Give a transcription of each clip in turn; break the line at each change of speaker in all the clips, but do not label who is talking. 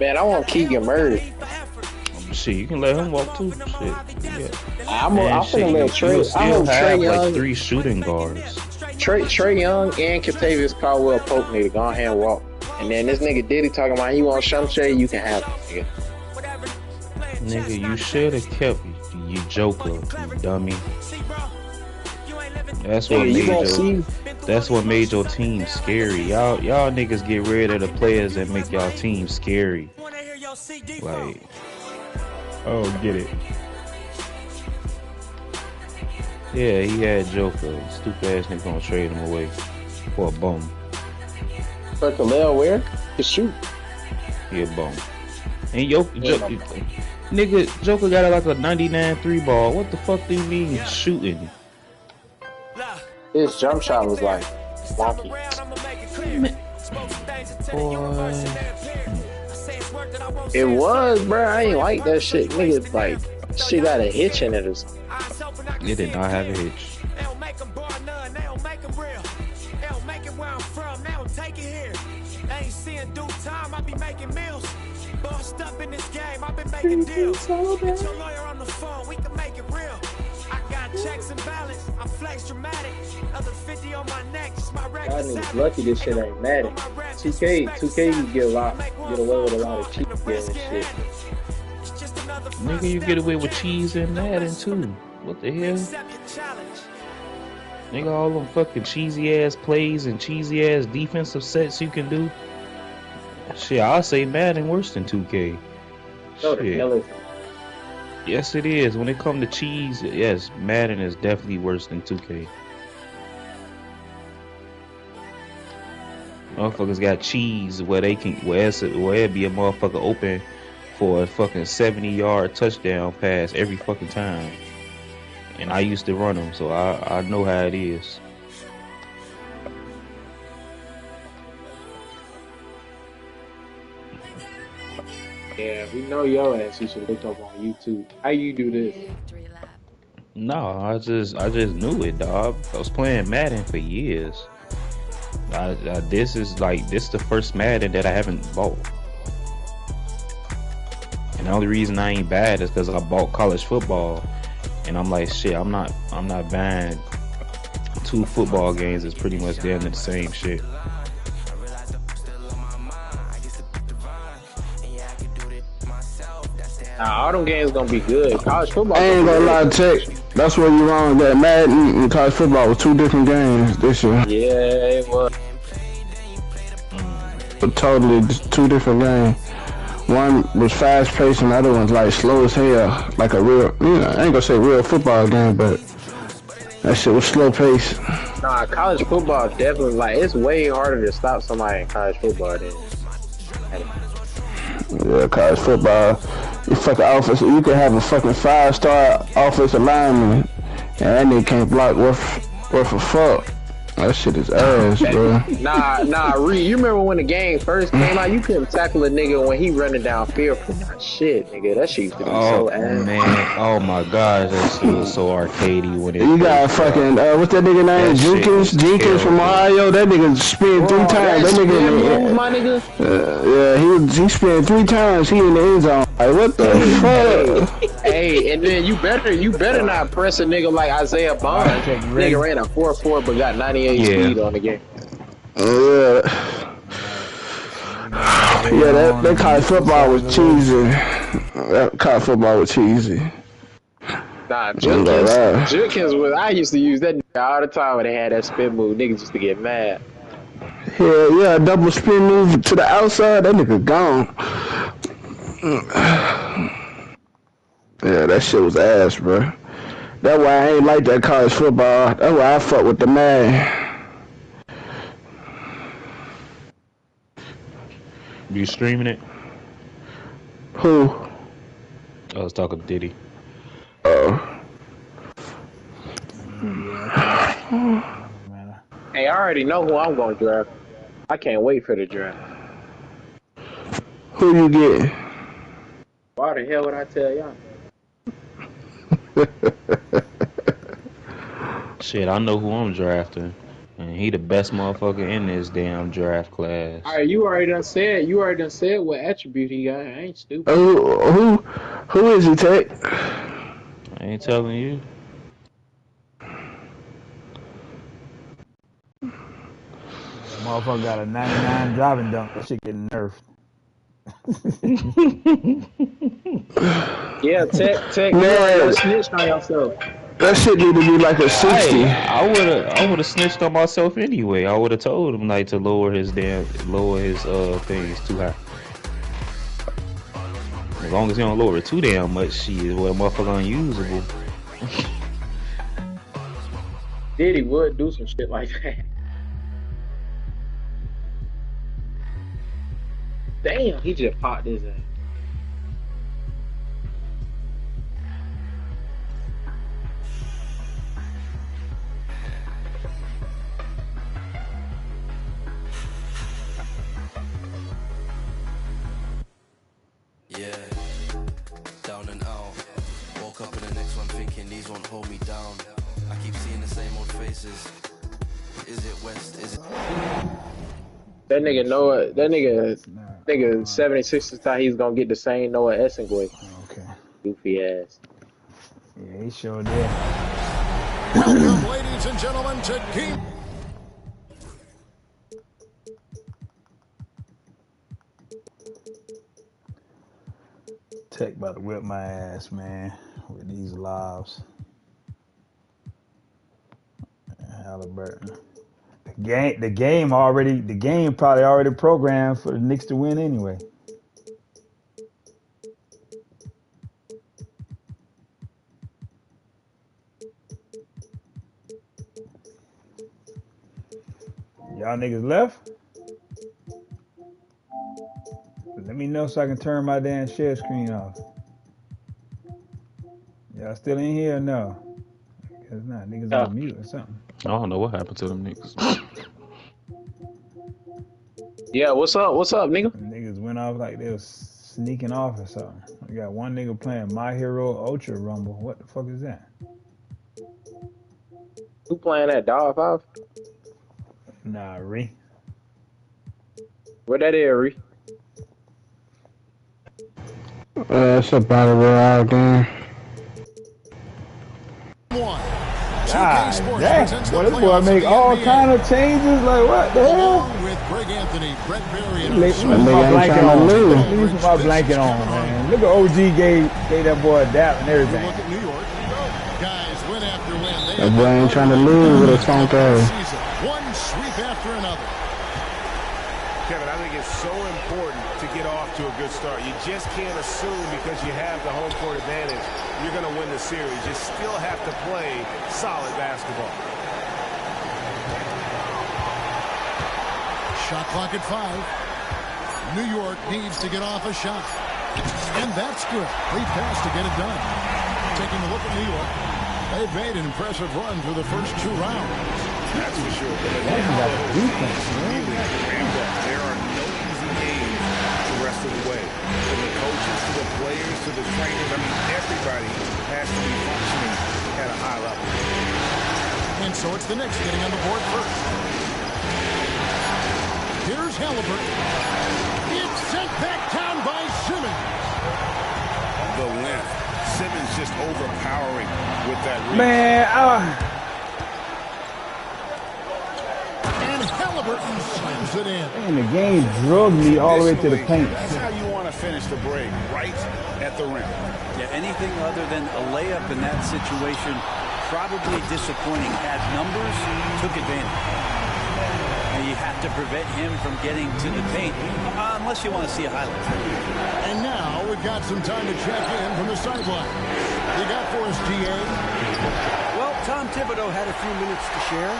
Man, I want Keegan Murray.
Shit, you can let him walk too. Shit, yeah.
I'm
Man,
finna
shit,
let
you'll
Trey. I
still
hope Trey
have like
Young,
three shooting guards.
Trey Young, and Kentavious Caldwell Pope need to go ahead and walk. And then this nigga Diddy talking about he want Shumshay, you can have it, nigga.
Nigga, you should have kept you Joker, you dummy. That's what
Nigga, you
made
gonna
your
see?
that's what made your team scary. Y'all niggas get rid of the players that make y'all team scary. Like, oh, get it. Yeah, he had Joker. Stupid ass nigga gonna trade him away for a bum.
But Khalil Ware can shoot.
He a bum. And nigga, Joker got like a 99 3 ball. What the fuck do you mean shooting?
His jump shot was like wonky.
Boy.
It was, bro. I ain't like that shit, nigga. Like, she got a hitch in it or something.
It did not have a hitch.
Ain't seeing due time, I be making meals. Bossed up in this game, I've been making deals. Get your lawyer on the phone, we can make it real. I got checks and balance, I flex dramatic. Other 50 on my neck, just my regular.
Y'all niggas lucky this shit ain't Madden. 2K, you get away with a lot of cheat and shit.
Nigga, you get away with cheese and Madden too. What the hell? Nigga, all them fucking cheesy ass plays and cheesy ass defensive sets you can do. Shit, I'll say Madden worse than 2K.
No, the hell is it?
Yes, it is. When it comes to cheese, yes, Madden is definitely worse than 2K. Motherfuckers got cheese where they can, where it be a motherfucker open for a fucking 70-yard touchdown pass every fucking time. And I used to run them, so I know how it is.
Yeah, we know your ass. You should look up on YouTube. How you do this?
No, I just knew it, dog. I was playing Madden for years. This is the first Madden that I haven't bought. And the only reason I ain't bad is because I bought college football. And I'm like, shit, I'm not buying 2 football games. It's pretty much damn the same shit.
Nah, all them games gonna be good. College football.
I ain't gonna lie, Tech. That's where you wrong. That Madden and college football was 2 different games this year.
Yeah, it was.
Totally 2 different games. One was fast paced and the other one's like slow as hell. Like a real, I ain't gonna say real football game, but that shit was slow paced.
Nah, college football definitely it's way harder to stop somebody in college football than.
Yeah, college football. You fucking offense. You can have a fucking 5-star offensive lineman, and that nigga can't block worth a fuck. That shit is ass, bro.
Nah, Reed, you remember when the game first came out? You couldn't tackle a nigga when he running downfield for that shit, nigga. That shit used to be so ass.
Man, oh my gosh, that shit was so arcadey when it.
You got fucking what's that nigga name? Jenkins from Ohio. That nigga spin 3 times. That nigga
move, my nigga.
Yeah, he spin 3 times. He in the end zone. Like, what the fuck?
Hey, and then you better not press a nigga like Isaiah Bond. Nigga ran a 4.4 but got 98 speed on the game.
Yeah, that college football was cheesy. That college football was cheesy.
Nah, Judkins was. I used to use that nigga all the time when they had that spin move. Niggas used to get mad.
Yeah, double spin move to the outside. That nigga gone. Yeah, that shit was ass, bro. That's why I ain't like that college football. That's why I fuck with the man.
You streaming it?
Who?
I was talking to Diddy.
Hey, I already know who I'm gonna draft. I can't wait for the draft.
Who you getting?
Why the hell would I tell y'all?
Shit, I know who I'm drafting. And And he the best motherfucker in this damn draft class.
All right, you already done said what attribute he got. I ain't stupid.
Who is he, Tech?
I ain't telling you.
Motherfucker got a 99 driving dunk. That shit getting nerfed.
Yeah, Tech, you already done snitched on yourself.
That shit need to be like a 60.
Hey, I would have snitched on myself anyway. I would have told him like to lower his things too high. As long as he don't lower it too damn much, shit, what a motherfucker unusable.
Diddy would do some shit like that. Damn, he just popped his ass.
Yeah, down and out. Woke up in the next one thinking these won't hold me down. I keep seeing the same old faces. Is it West? Is it?
That nigga Noah, nigga 76 thought he was gonna get the same Noah Essengoy.
Okay.
Goofy ass.
Yeah, he sure did.
Welcome, ladies and gentlemen, to Game.
Tech about to whip my ass, man, with these lives. Halliburton. The game probably already programmed for the Knicks to win anyway. Y'all niggas left? Let me know so I can turn my damn share screen off. Y'all still in here or no? Guess not. Niggas on mute or something.
I don't know what happened to them niggas.
Yeah, what's up? What's up, nigga?
Niggas went off like they was sneaking off or something. We got one nigga playing My Hero Ultra Rumble. What the fuck is that?
Who playing that Dog 5?
Nah, Ree.
Where that is, Ree?
It's a battle royale game.
God damn. Boy, this boy make all kind of changes. Like, what the hell?
With Greg Anthony, Brett Berry, and
Let me put my blanket on. Let me put my blanket on, man. Look at OG gave that boy a dap and everything.
look at New York. Guys, win after win.
That boy ain't trying to lose with a funk ass.
One sweep after another.
Kevin, I think it's so important to get off to a good start. You just can't assume because you have the home court advantage you're going to win the series. You still have to play solid basketball.
Shot clock at 5. New York needs to get off a shot. And that's good. Great pass to get it done. Taking a look at New York. They've made an impressive run through the first 2 rounds.
That's for sure. There are no easy games the rest of the way. From the coaches to the players to the trainers, I mean, everybody has to be functioning at a high level.
And so it's the Knicks getting on the board first. Here's Halliburton. It's sent back down by Simmons.
The length. Simmons just overpowering with that reach.
Man,
And Halliburton slams it in.
man, the game drugged me all the way to the paint.
That's how you want to finish the break, right at the rim.
Yeah, anything other than a layup in that situation, probably disappointing. Had numbers, took advantage. And you have to prevent him from getting to the paint, unless you want to see a highlight.
And now we've got some time to check in from the sideline. You got for us, GA?
Well, Tom Thibodeau had a few minutes to share.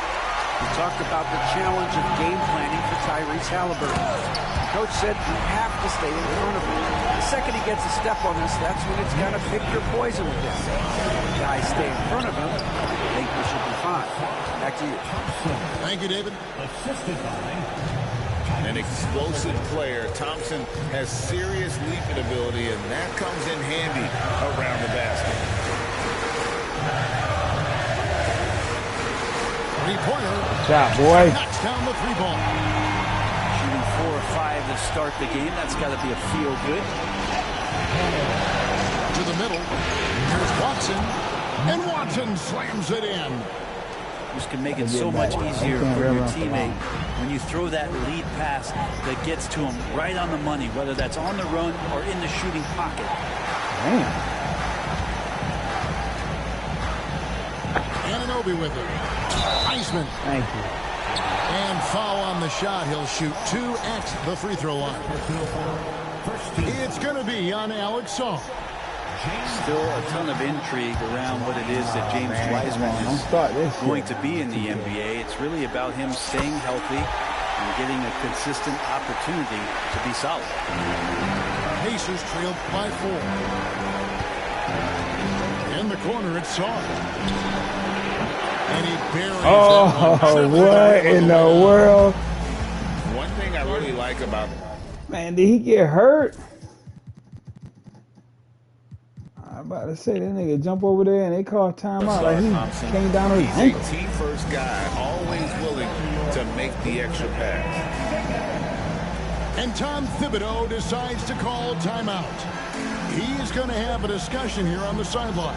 He talked about the challenge of game planning for Tyrese Halliburton. The coach said you have to stay in front of him. The second he gets a step on this, that's when it's got to pick your poison with him. Guys stay in front of him. I think we should be fine. Back to you.
Thank you, David.
An explosive player. Thompson has serious leaping ability, and that comes in handy around the basket. Three-pointer.
Shot, boy.
Knocks down the three ball.
Shooting 4 or 5 to start the game. That's got to be a feel good.
To the middle. Here's Watson. And Watson slams it in.
This can make it so much easier for your teammate when you throw that lead pass that gets to him right on the money, whether that's on the run or in the shooting pocket.
Damn.
Anunoby with it. Iceman.
Thank you.
And foul on the shot. He'll shoot 2 at the free throw line. It's going to be on Alex Song.
Still a ton of intrigue around what it is that James Wiseman is going to be in the NBA. It's really about him staying healthy and getting a consistent opportunity to be solid.
Pacers trailed by 4. In the corner, it's Song. And he buries
Oh, what in the world?
One thing I really like about...
Man, did he get hurt? I'm about to say, that nigga jump over there and they call timeout like he came down on his ankle.
He's a team-first guy, always willing to make the extra pass.
And Tom Thibodeau decides to call timeout. He's going to have a discussion here on the sideline.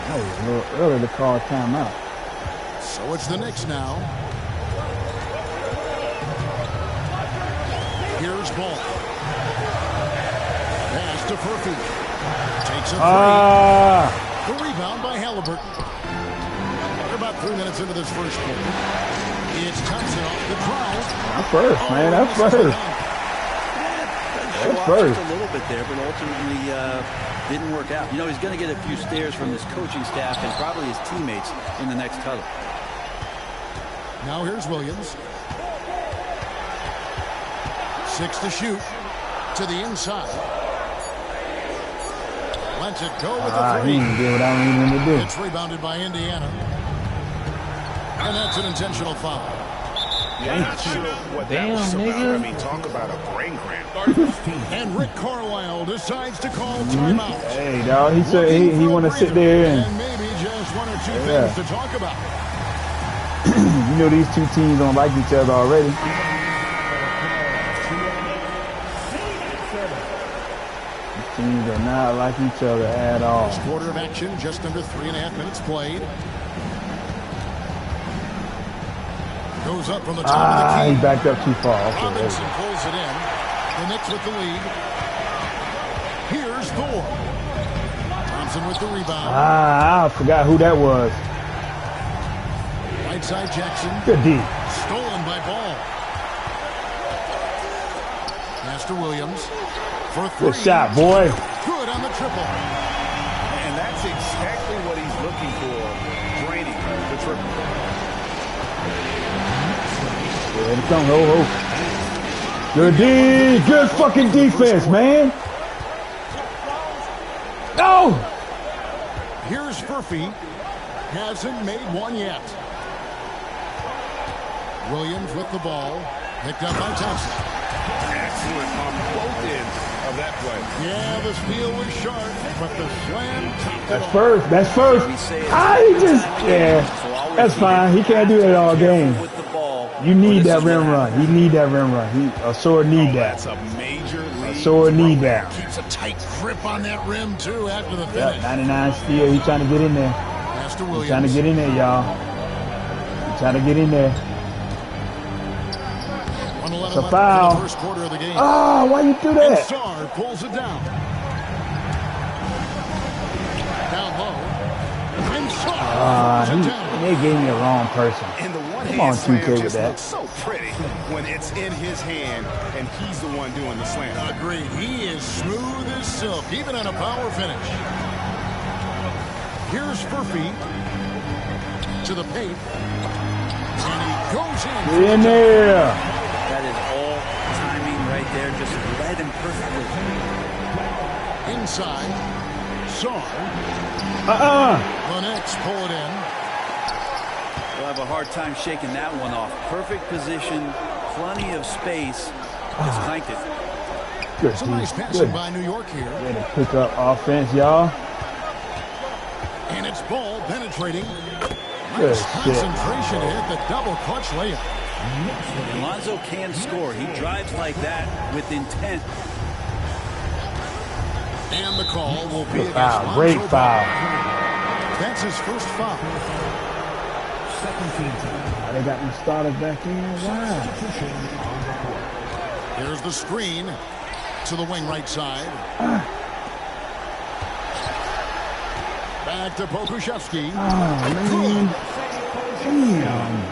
That was a little early to call timeout.
So it's the Knicks now. Here's Ball. Pass to Furphy. Takes a three. The rebound by Halliburton. We're about 3 minutes into this first quarter. It's Thompson off the drive.
That's first, man. That's first. That's first.
A little bit there, but ultimately didn't work out. You know, he's going to get a few stares from his coaching staff and probably his teammates in the next huddle.
Now here's Williams. 6 to shoot. To the inside. Lets it go with the three.
He didn't do what I needed him to do.
It's rebounded by Indiana. And that's an intentional foul.
Yeah, not sure what that was about. I mean, talk about a brain cramp.
And Rick Carlisle decides to call timeout.
Hey, dog, he said he want to sit there
and maybe just 1 or 2 things to talk about.
You know these two teams don't like each other already. These teams do not like each other at all.
First quarter of action, just under 3.5 minutes played. Goes up from the top of the key.
He backed up too far. Okay,
Robinson pulls it in. The Knicks with the lead. Here's Thor. Thompson with the rebound.
I forgot who that was.
Right side Jackson.
Good D.
Stolen by Ball. Master Williams for 3.
Good shot, boy.
Good on the triple.
And that's exactly what he's looking for. Draining the triple.
Here it comes. Oh. Good D. Good fucking defense, man. No.
Here's Furphy. Hasn't made one yet. Williams with the ball. Picked up by Thompson.
Excellent on both ends of that play.
Yeah, the steal was sharp, but the slam topped it off.
First. That's first. That's fine. He can't do that all game. You need that rim run. You need that rim run. A sword need that.
That's a major lead.
A sword need that.
Keeps a tight grip on that rim, too, after the finish.
99 steal. He's trying to get in there.
Master Williams.
He's trying to get in there, y'all. He's trying to get in there. It's a foul.
First quarter of the game.
Oh, why you do that?
And Sarr pulls it down. Down low. And Sarr pulls it down.
They gave me the wrong person.
And the
Come on, 2K with that.
Looks so pretty when it's in his hand and he's the one doing the slam.
Agreed. He is smooth as silk, even on a power finish. Here's Furphy to the paint. And he goes in.
Get in there.
That is all timing right there. Just led him perfectly.
Inside. Sarr. The Knicks pull it in.
We'll have a hard time shaking that one off. Perfect position, plenty of space, It's clanked it.
Good,
Some nice passing by New York here.
Way to pick up offense, y'all.
And it's ball penetrating.
Good
Nice
shit.
concentration to hit the double clutch layup.
Lonzo can score. He drives like that with intent.
And the call will be
Good
against
foul.
Lonzo
Great
Ball.
foul.
That's his first foul.
They got the starters back in. Wow.
Here's the screen to the wing right side. Back to Pokusevski.
Oh, man. Damn.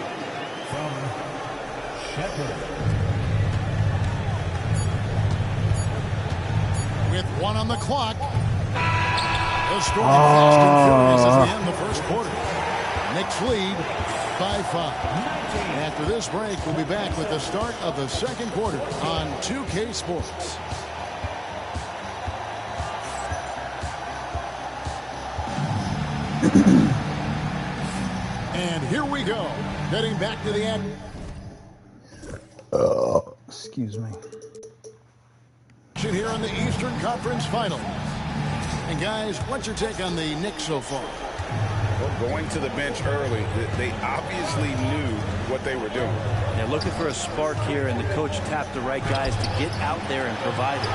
With one on the clock. The scoring fast and furious as they end the first quarter. Knicks lead by 5. After this break, we'll be back with the start of the second quarter on 2K Sports. And here we go. Heading back to the end.
Excuse me.
Here on the Eastern Conference Finals. And guys, what's your take on the Knicks so far?
Well, going to the bench early, they obviously knew what they were doing.
They're looking for a spark here, and the coach tapped the right guys to get out there and provide it.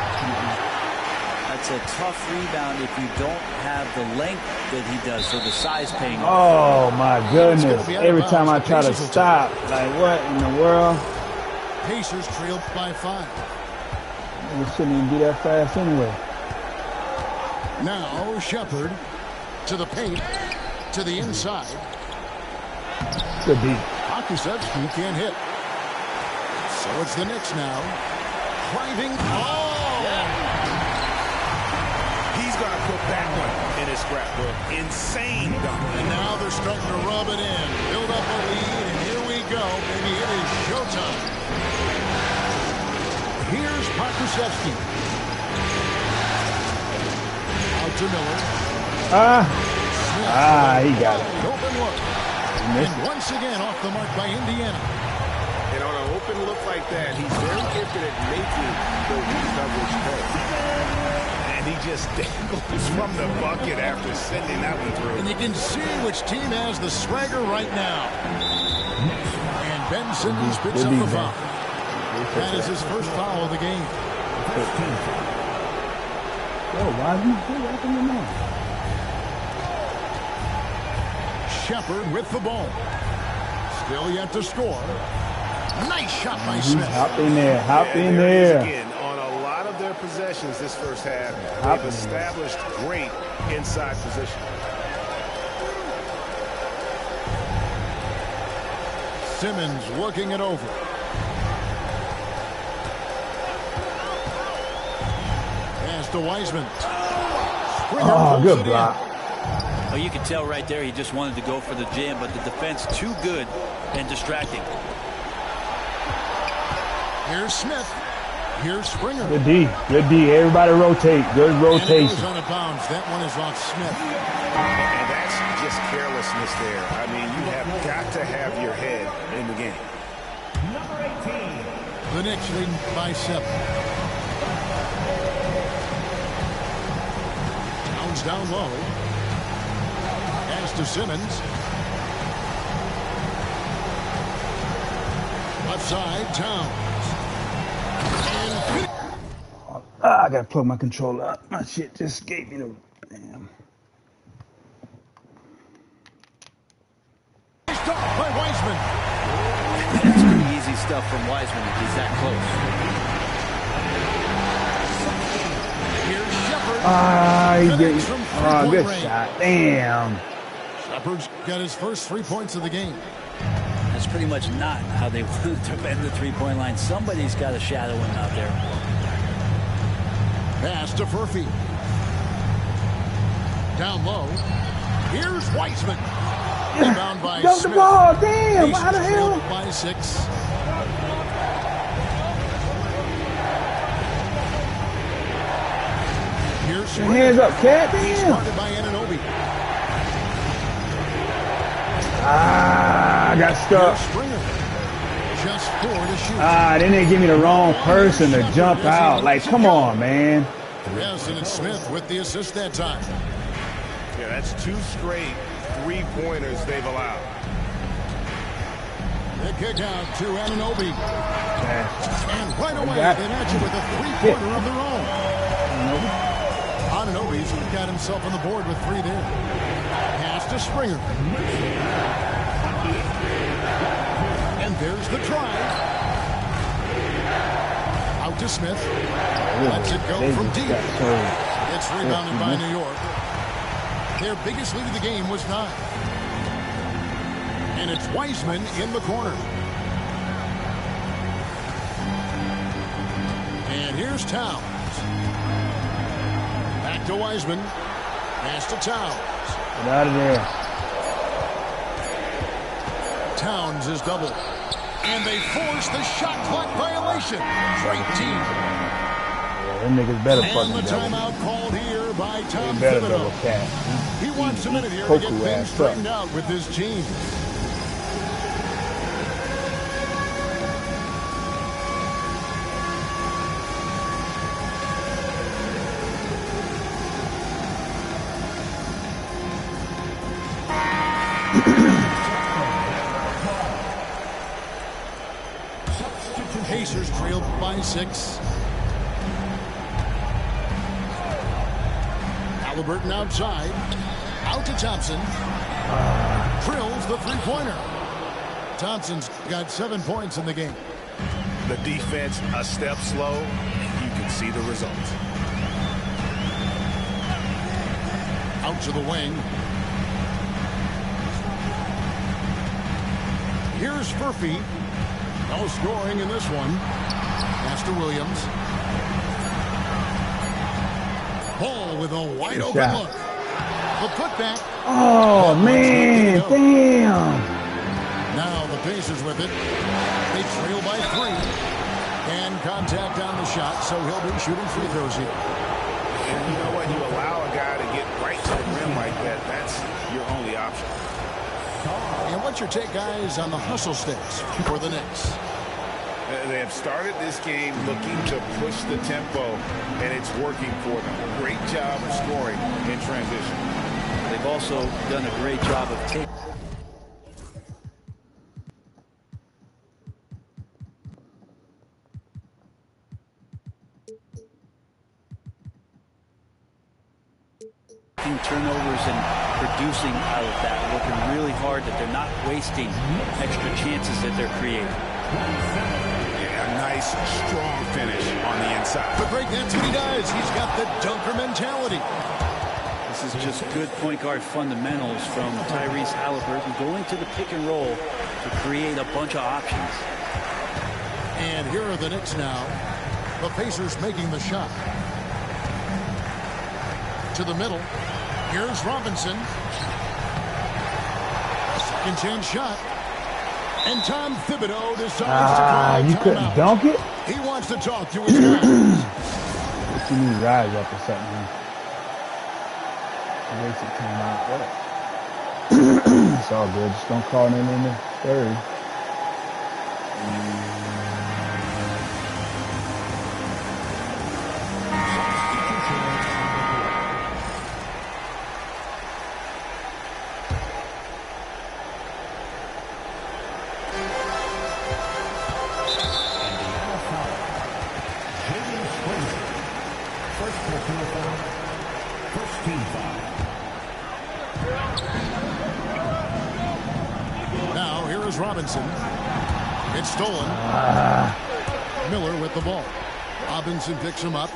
That's a tough rebound if you don't have the length that he does, so the size paying off.
Oh, my goodness. Every time I try to stop, like, what in the world?
Pacers trailed by 5.
We shouldn't even be that fast anyway.
Now Shepherd to the paint, to the inside.
Good beat.
Pokusevski can't hit. So it's the Knicks now. Driving. Oh!
He's going to put that one in his scrapbook. Insane dunk.
And now they're starting to rub it in. Build up a lead, and here we go. Maybe it is showtime. Here's Pokusevski. Out to Miller.
He got it.
Open look. And once again off the mark by Indiana.
And on an open look like that, he's very gifted at making those coverage plays.
And he just dangles from the bucket after sending that one through.
And you can see which team has the swagger right now. And Ben Simmons picks up the foul. That is his first foul of the game.
Oh, why is he rapping him now?
Shepherd with the ball. Still yet to score. Nice shot by Smith.
Hop in there. Hop in
There it
there.
is again, on a lot of their possessions this first half, they've established great inside position.
Simmons working it over. Pass to Wiseman.
Oh, good block.
Oh, you can tell right there he just wanted to go for the jam, but the defense too good and distracting.
Here's Smith. Here's Springer.
Good D. Good D. Everybody rotate. Good
And it
rotation.
goes out of bounds. That one is off Smith.
And that's just carelessness there. I mean, you have got to have your head in the game.
The Knicks leading by 7. Towns down low. Pass to Simmons. Left side, Towns. And
I gotta plug my controller up. My shit just gave me the damn.
stopped by Wiseman.
That's pretty easy stuff from Wiseman if he's that close.
Here's Shepherd.
He didn't. Good shot. Damn.
Shepherd's got his first 3 points of the game.
That's pretty much not how they wanted to bend the three-point line. Somebody's got to shadow him out there.
Pass to Furphy. Down low. Here's Wiseman. Rebound by
Dump
Smith.
the ball. Damn.
Pacers
How the hell?
trail by 6. Here's
Your hands up, cat.
He's
Damn.
guarded by Anunoby.
I got
Here's
stuck.
Springer. Just That's 4 to shoot.
Then they give me the wrong person to jump out. Like, come on, man.
Yes, and it's Smith with the assist that time.
Yeah, that's 2 straight 3-pointers they've allowed.
The kick out to Anunoby. And right away, they match it with a 3-pointer of their own. Anunoby's got himself on the board with 3 there. Pass to Springer. And there's the try. Out to Smith. Lets it go from deep. It's rebounded by New York. Their biggest lead of the game was 9. And it's Wiseman in the corner. And here's Towns. Back to Wiseman. Pass to Towns.
Get out of there.
Towns is doubled. And they force the shot clock violation. Great team.
Yeah, them niggas better fucking
double. And the timeout called here by Tom Thibodeau. He wants a minute here to get things straightened out with his team. Pacers trailed by 6. Halliburton outside. Out to Thompson. Drills the 3-pointer. Thompson's got 7 points in the game.
The defense a step slow, and you can see the results.
Out to the wing. Here's Furphy. No scoring in this one. Pass to Williams. Ball with a wide open look. The putback.
Oh, man. Damn.
Now the Pacers with it. They trail by 3. And contact on the shot, so he'll be shooting free throws here.
And you know what? You allow a guy to get right to the rim like that. That's your only option.
And what's your take, guys, on the hustle sticks for the Knicks?
They have started this game looking to push the tempo, and it's working for them. Great job of scoring in transition.
They've also done a great job of taking. Turnovers and producing out of that, working really hard that they're not wasting extra chances that they're creating.
Yeah, a nice, strong finish on the inside.
But Greg, that's what he does. He's got the dunker mentality.
This is just good point guard fundamentals from Tyrese Halliburton, going to the pick and roll to create a bunch of options.
And here are the Knicks now. The Pacers making the shot. To the middle. Here's Robinson. Second chance shot. And Tom Thibodeau decides to call
you couldn't dunk it?
He wants to talk to his guys.
You need to rise up or something, huh? Waste of time out. It's all good. Just don't call him in the third.
Now, here is Robinson. It's stolen. Miller with the ball. Robinson picks him up.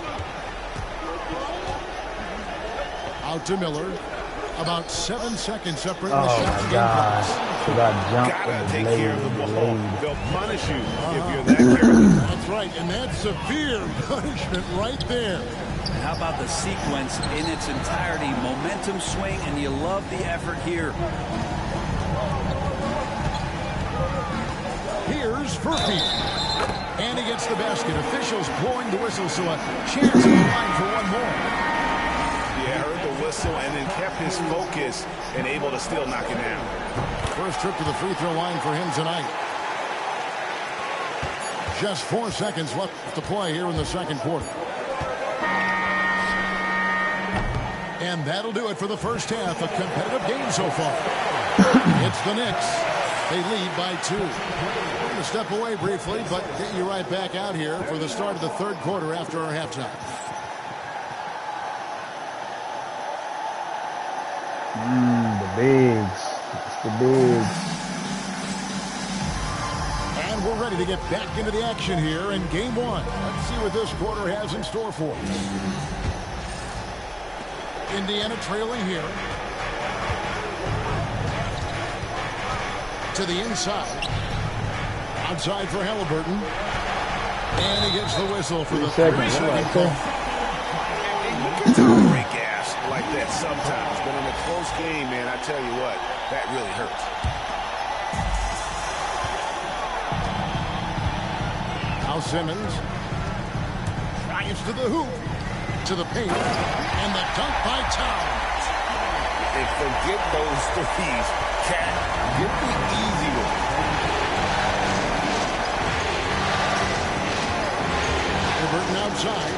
Out to Miller. About 7 seconds separating the shot to
Gotta
take care of the ball. They'll punish you if you're that careless.
That's right, and that's severe punishment right there.
And how about the sequence in its entirety? Momentum swing, and you love the effort here.
Here's Furphy. And he gets the basket. Officials blowing the whistle, so a chance on the line for one more.
Yeah, heard the whistle and then kept his focus and able to still knock it down.
First trip to the free throw line for him tonight. Just 4 seconds left to play here in the second quarter. And that'll do it for the first half. A competitive game so far. It's the Knicks. They lead by 2. We're going to step away briefly, but get you right back out here for the start of the third quarter after our halftime.
The bigs. It's the bigs.
And we're ready to get back into the action here in game 1. Let's see what this quarter has in store for us. Indiana trailing here. To the inside. Outside for Halliburton. And he gets the whistle for the 3-second call.
You can break gas like that sometimes, but in a close game, man, I tell you what, that really hurts.
Now Simmons drives to the hoop, to the paint, and the dunk by Towns.
And forget those threes, Cat. Get the easy one.
Burton outside.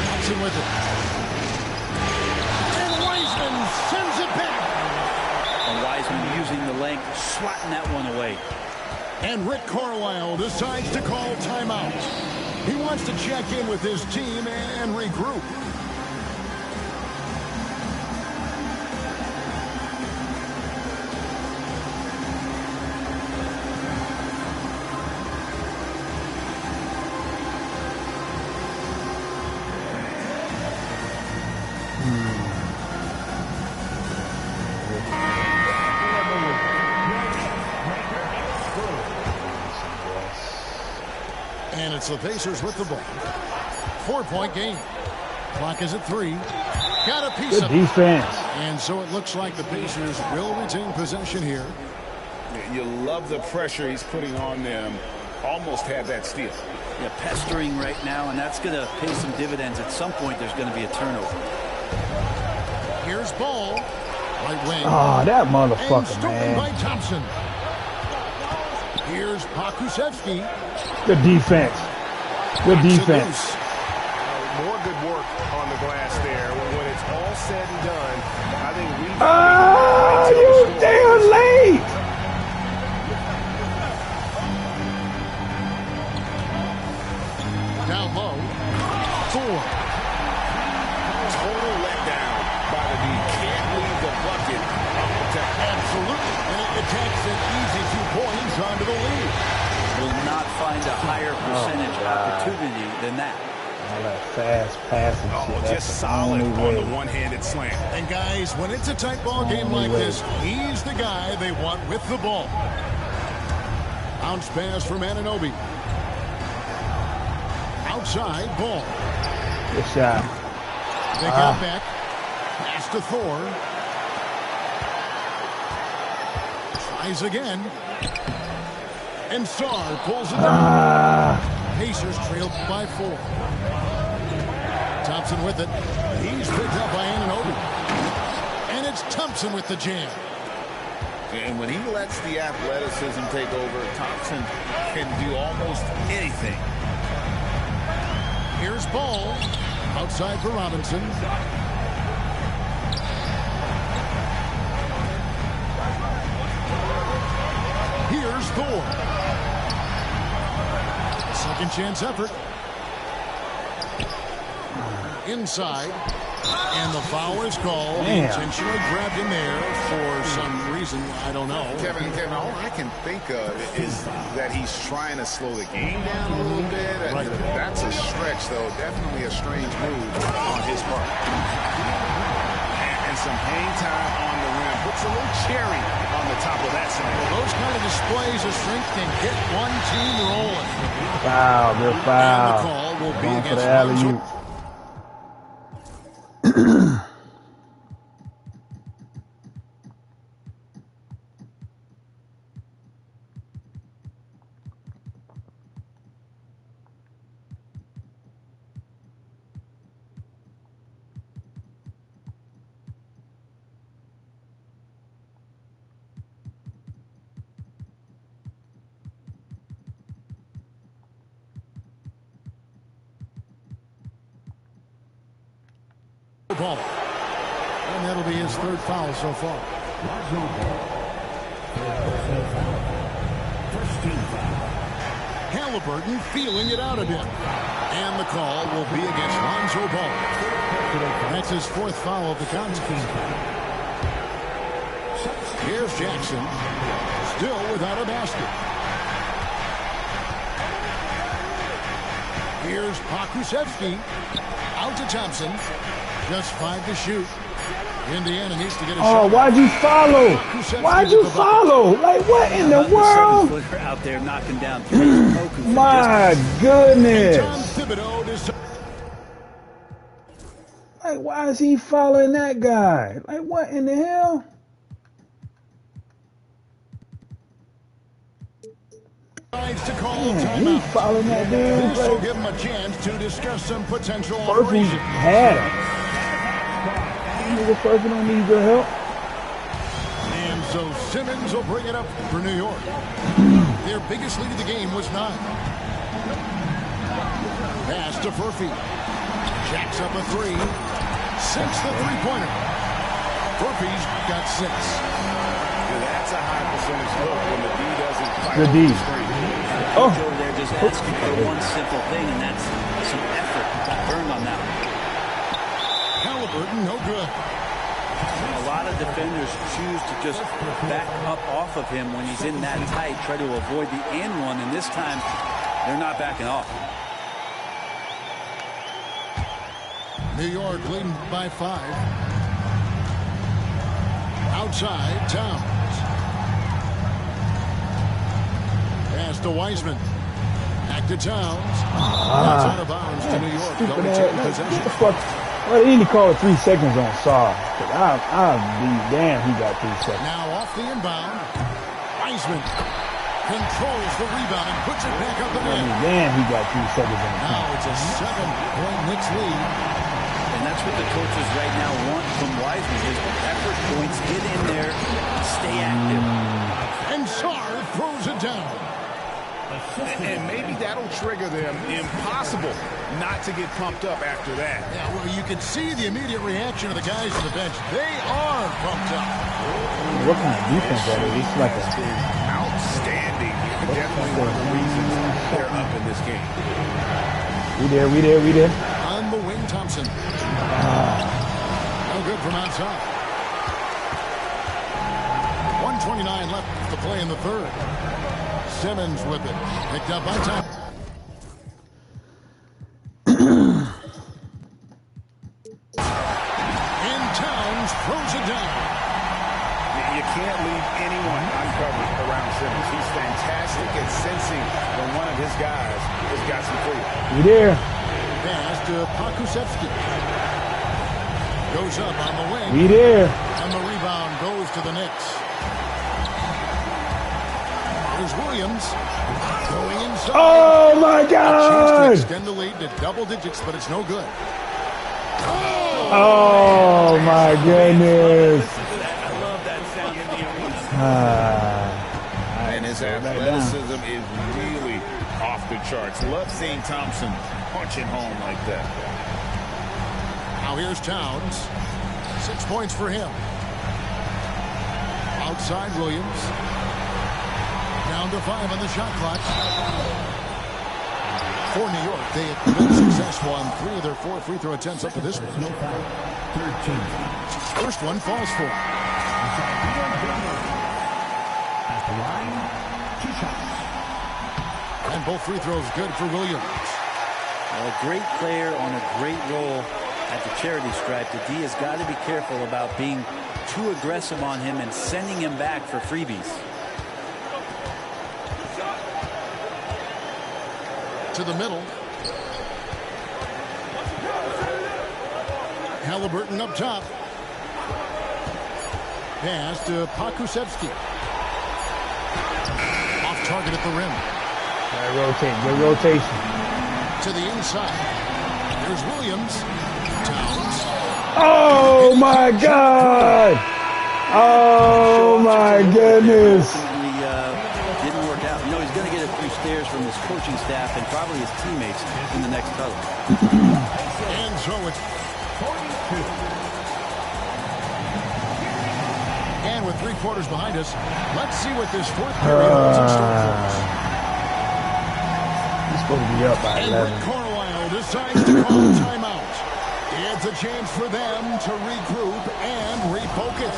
Thompson with it. And Wiseman sends it back.
And Wiseman using the length, swatting that one away.
And Rick Carlisle decides to call timeout. He wants to check in with his team and regroup. And it's the Pacers with the ball. 4-point game. Clock is at 3. Got a piece
Good
of
defense.
And so it looks like the Pacers will retain possession here.
You love the pressure he's putting on them. Almost had that steal.
Yeah, pestering right now, and that's going to pay some dividends. At some point, there's going to be a turnover.
Here's Ball. Right wing.
Oh, that
And
motherfucker,
stolen by
man.
Thompson. Here's Pokusevski.
Good defense. Good defense.
More good work on the glass there. When it's all said and done, I think we.
Ah, you damn late.
Down low. 4.
Total letdown by the D. Can't leave the bucket unprotected.
Absolutely. And it takes an easy 2 points onto the lead.
Will not find a higher percentage opportunity than that.
All that fast passing shit. That's
Just
the
solid
only
on
way.
the one-handed slam.
And guys, when it's a tight ball game like this, he's the guy they want with the ball. Bounce pass from Anunoby. Outside, Ball.
Good shot.
They got back. Pass to Thor. Tries again. And Sarr pulls it down. Pacers trailed by 4. Thompson with it. He's picked up by Anunoby. And it's Thompson with the jam.
And when he lets the athleticism take over, Thompson can do almost anything.
Here's Ball. Outside for Robinson. Here's Thor. Second chance effort. Inside. And the foul is called. He intentionally grabbed him there for some reason. I don't know.
Kevin, all I can think of is that he's trying to slow the game down a little bit.
Right.
That's a stretch, though. Definitely a strange move on his part. And some hang time on the rim. Puts a little cherry on the top of that side.
Well, those kind of displays of strength can get one team rolling.
Foul, good
And the
foul.
call will be
Going for
against
the alley-oop.
Lonzo. ball. And that'll be his third foul so far. Halliburton feeling it out a bit. And the call will be against Lonzo Ball. That's his fourth foul of the contest. Here's Jackson, still without a basket. Here's Pokusevski, out to Thompson, just 5 to shoot. Indiana needs to get a shot.
Oh, why'd you follow? Why'd you follow? Like, what in the world?
Footer out there knocking down Poku.
My goodness. Like, why is he following that guy? Like, what in the hell?
To call
Man, he following that dude.
Also
Like,
give him a chance to discuss some potential
Perkins
operations.
had him. Nigga Perkins don't need your help.
And so Simmons will bring it up for New York. Their biggest lead of the game was 9. Pass to Furphy. Jacks up a 3. Sinks the three-pointer. Furphy's got 6.
That's a high percentage look when the D doesn't fight
The D.
the screen.
Oh.
Over there just asking for one simple thing, and that's some effort. Got burned on that one.
Halliburton, no good.
A lot of defenders choose to just back up off of him when he's in that tight, try to avoid the and one, and this time they're not backing off.
New York leading by 5. Outside, Towns. Pass to Wiseman. Back to Towns. That's out of bounds to New York. They'll retain possession.
What the fuck? Well, he need to call it 3 seconds on Saw. I'll be damn he got 3 seconds.
Now off the inbound. Wiseman controls the rebound and puts it back up and in.
Damn, he got 3 seconds on the
Now
count.
it's a 7-point Knicks lead.
And that's what the coaches right now want from Wiseman is effort points, get in there, stay active.
And Sarr throws it down.
And maybe that'll trigger them. Impossible not to get pumped up after that.
Yeah, well, you can see the immediate reaction of the guys on the bench. They are pumped up.
What kind of defense that is? It's like a...
Outstanding. Definitely one of the reasons they're up in this game.
We there.
On the wing, Thompson. No good from outside. 1:29 left to play in the third. Simmons with it. Picked up by Thompson. And Towns throws it down.
You can't leave anyone uncovered around Simmons. He's fantastic at sensing when one of his guys has got some freedom.
We there.
Pass to Pokusevski. Goes up on the wing.
We there.
And the rebound goes to the Knicks. There's Williams going inside.
Oh my
A chance
God!
to extend the lead to double digits, but it's no good.
Oh my goodness!
And his athleticism is really off the charts. Love seeing Thompson punching home like that.
Now here's Towns. 6 points for him. Outside Williams. Down to 5 on the shot clock. For New York, they have been successful on 3 of their 4 free throw attempts up to this one. First one falls for. And both free throws good for Williams.
A great player on a great role at the charity stripe. The D has got to be careful about being too aggressive on him and sending him back for freebies.
To the middle. Halliburton up top. Pass to Pokusevski. Off target at the rim.
Good rotation.
To the inside. There's Williams. Towns.
Oh my God! Oh my goodness!
Didn't work out. You know, he's going to get a few stares from his coaching staff and probably his teammates in the next cuddle.
And so it's And with 3 quarters behind us, let's see what this fourth period holds in store for us.
He's supposed to be up by 11.
And Carlisle decides to call a timeout. It's a chance for them to regroup and refocus.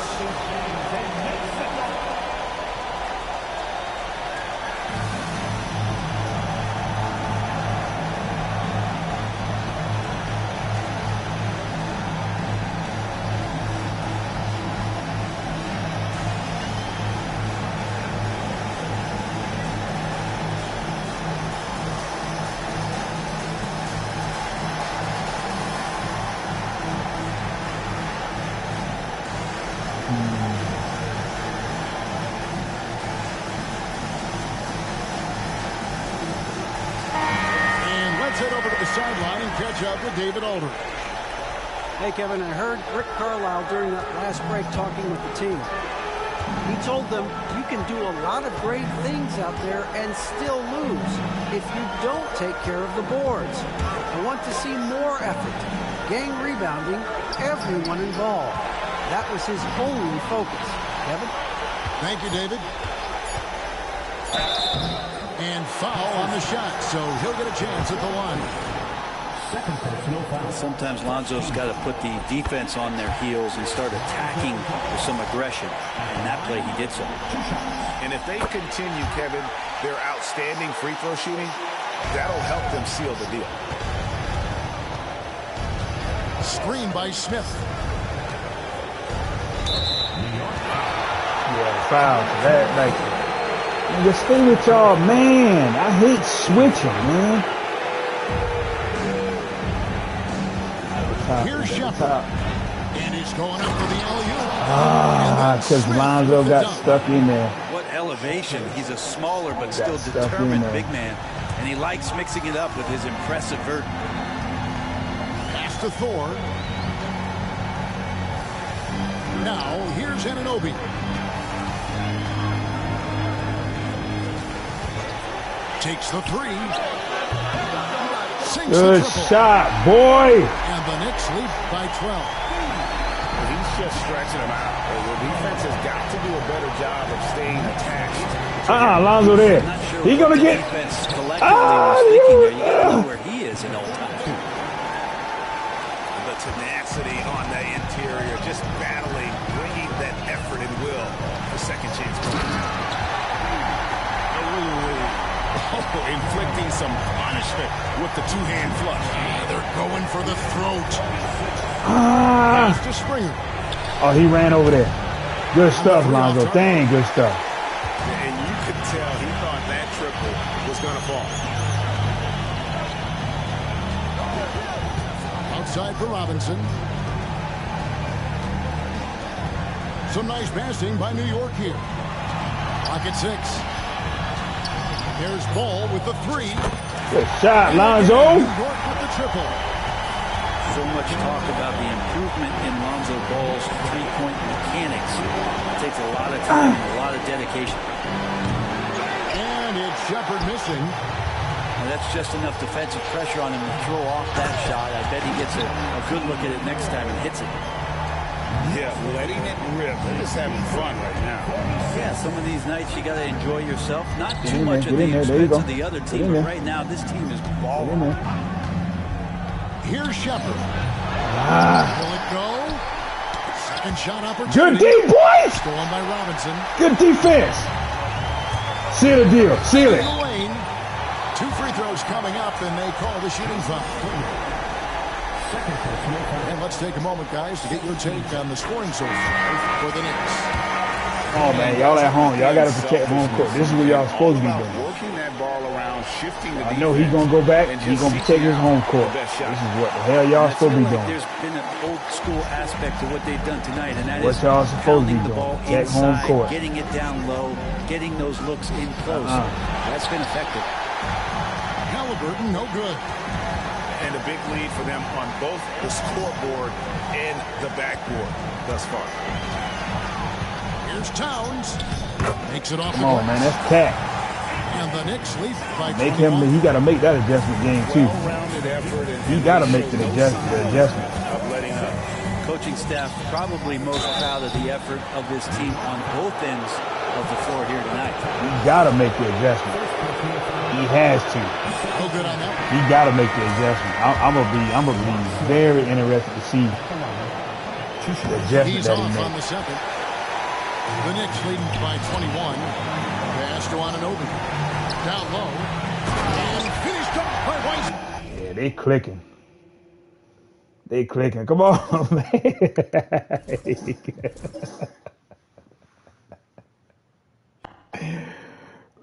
Sideline and catch up with David Aldridge.
Hey, Kevin, I heard Rick Carlisle during that last break talking with the team. He told them, you can do a lot of great things out there and still lose if you don't take care of the boards. I want to see more effort, gang rebounding, everyone involved. That was his only focus. Kevin?
Thank you, David. And foul on the shot, so he'll get a chance at the line.
Sometimes Lonzo's got to put the defense on their heels and start attacking with some aggression. And that play, he did so.
And if they continue, Kevin, their outstanding free throw shooting, that'll help them seal the deal.
Screen by Smith.
Yeah, foul for that. Like, just stay with y'all, man. I hate switching, man.
Here's Shepard. And he's going up for the alley-oop.
Because Lonzo got stuck in there.
What elevation. He's a smaller but still determined big man. And he likes mixing it up with his impressive vert.
Pass to Thor. Now, here's Anunoby. Takes the three.
Good shot, boy.
And the Knicks lead by 12.
He's just stretching them out. The defense has got to do a better job of staying attached.
Lonzo there.
Sure
He's going to get...
You know where he is in all time.
The tenacity on the interior, just battling, bringing that effort and will for second chance. Inflicting some punishment with the two-hand flush.
They're going for the throat. To Springer.
Oh, he ran over there. Good stuff, Lonzo. Dang, good stuff.
And you could tell he thought that triple was going to fall.
Outside for Robinson. Some nice passing by New York here. Pocket 6. There's Ball with the three.
Good shot, Lonzo.
New York with the triple.
So much talk about the improvement in Lonzo Ball's three-point mechanics. It takes a lot of time and a lot of dedication.
And it's Shepard missing.
And that's just enough defensive pressure on him to throw off that shot. I bet he gets a good look at it next time and hits it.
Yeah, letting it rip. They're just having fun right now.
Yeah, some of these nights you got to enjoy yourself. Not too much at the expense of the other team, but right now this team is balling.
Here's Shepard. Will it go? Second shot opportunity.
Good deep, boys.
Stolen by Robinson.
Good defense. Seal the deal. Seal it.
Lane. 2 free throws coming up, and they call the shooting foul. And let's take a moment, guys, to get your take on the scoring so far for the Knicks.
Oh, man, y'all at home. Y'all got to protect home court. This is what y'all supposed to be doing.
Working that ball around, shifting the
I know he's going to go back. He's going to protect his home court. This is what the hell y'all supposed to be doing.
There's been an old school aspect to what they've done tonight, and that
what
is
y'all supposed to be
the
doing.
ball
Protect
inside,
home court.
getting it down low, getting those looks in close. That's been effective.
Halliburton, no good.
And a big lead for them on both the scoreboard and the backboard thus far.
Here's Towns. Makes it off the
Come on, man. That's cat.
And the Knicks lead by
Make him. He got to make that adjustment game, too. He got to make the adjustment.
Of letting up.
coaching staff probably most proud of the effort of this team on both ends of the floor here tonight.
He got to make the adjustment. He has to.
No good on that.
He got to make the adjustment. I'm gonna be very interested to see the adjustment
He's
that he
off
makes.
on the second. The Knicks leading by 21. Pass to Anunoby. Down low. And finished up by Weiss.
Yeah, they clicking. They clicking. Come on, man.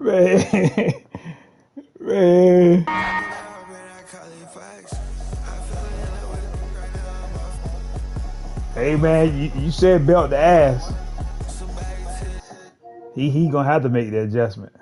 Man. Man. Hey, man, you said belt the ass. He gonna have to make the adjustment.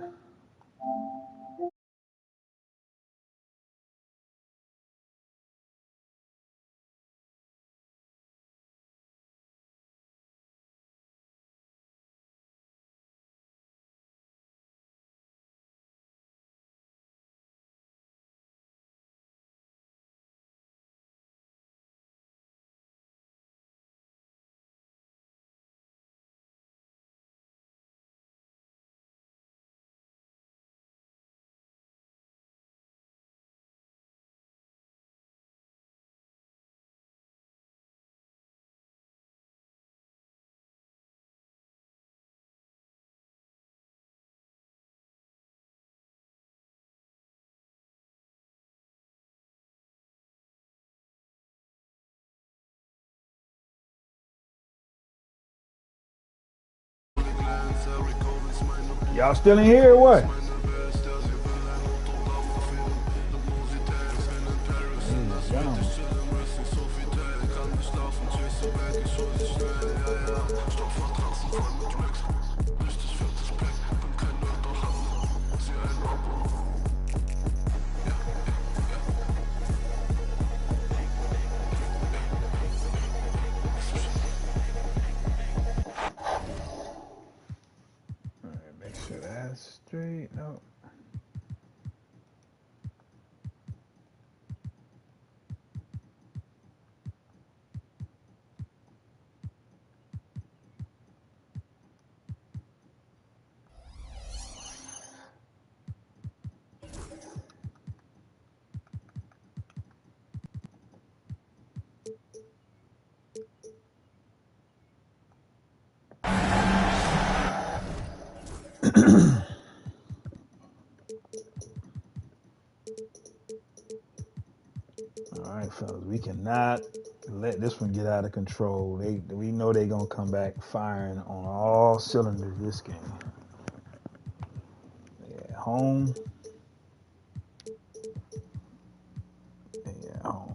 Y'all still in here or what? Make sure that's straight. No. All right, fellas, we cannot let this one get out of control. We know they're gonna come back firing on all cylinders this game. Yeah, home. Yeah, home.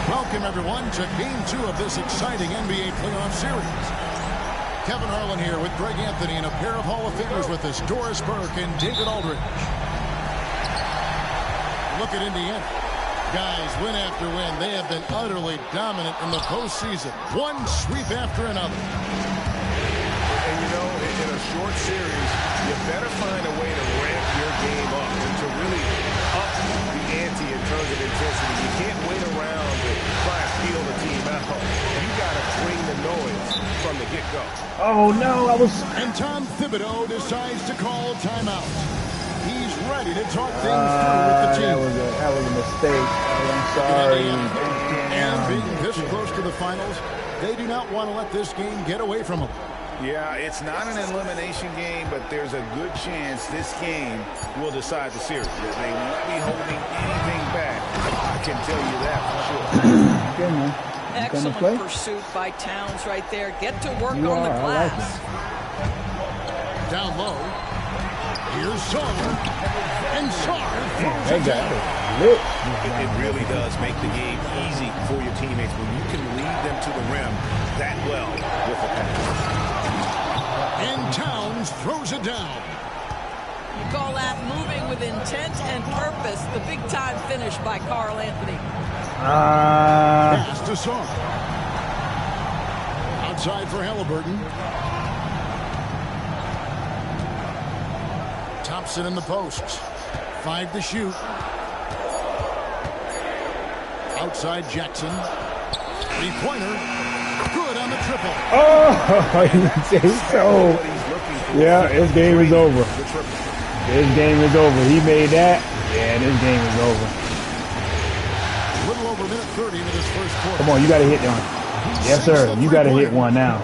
Welcome, everyone, to Game 2 of this exciting NBA playoff series. Kevin Harlan here with Greg Anthony and a pair of Hall of Famers with us, Doris Burke and David Aldridge. Look at Indiana. Guys, win after win, they have been utterly dominant in the postseason. One sweep after another.
And you know, in a short series, you better find a way to ramp your game up and to really up the ante in terms of intensity. You can't wait around to try to feel the team out. You got to bring the noise from the get-go.
Oh no,
And Tom Thibodeau decides to call timeout. He's ready to talk things through with the team.
That was a mistake. I'm sorry.
And being this close to the finals, they do not want to let this game get away from them.
Yeah, it's not an elimination game, but there's a good chance this game will decide the series. They won't be holding anything back. I can tell you that for sure.
Okay, man.
Excellent pursuit by Towns right there. Get to work on the glass.
Down low. Here's Sarr. And Sarr.
They got it. lit.
It really does make the game easy for your teammates when you can lead them to the rim that well with a pass.
And Towns throws it down.
You call that moving with intent and purpose. The big-time finish by Karl Anthony.
Pass to Sark. Outside for Halliburton. Thompson in the posts. 5 to shoot. Outside Jackson. 3-pointer. Good on the triple.
Oh, so yeah, his game is over. His game is over. He made that. Yeah, this game is over.
A little over a minute 30 into this first quarter.
Come on, you got to hit one. Yes, sir. You got to hit one now.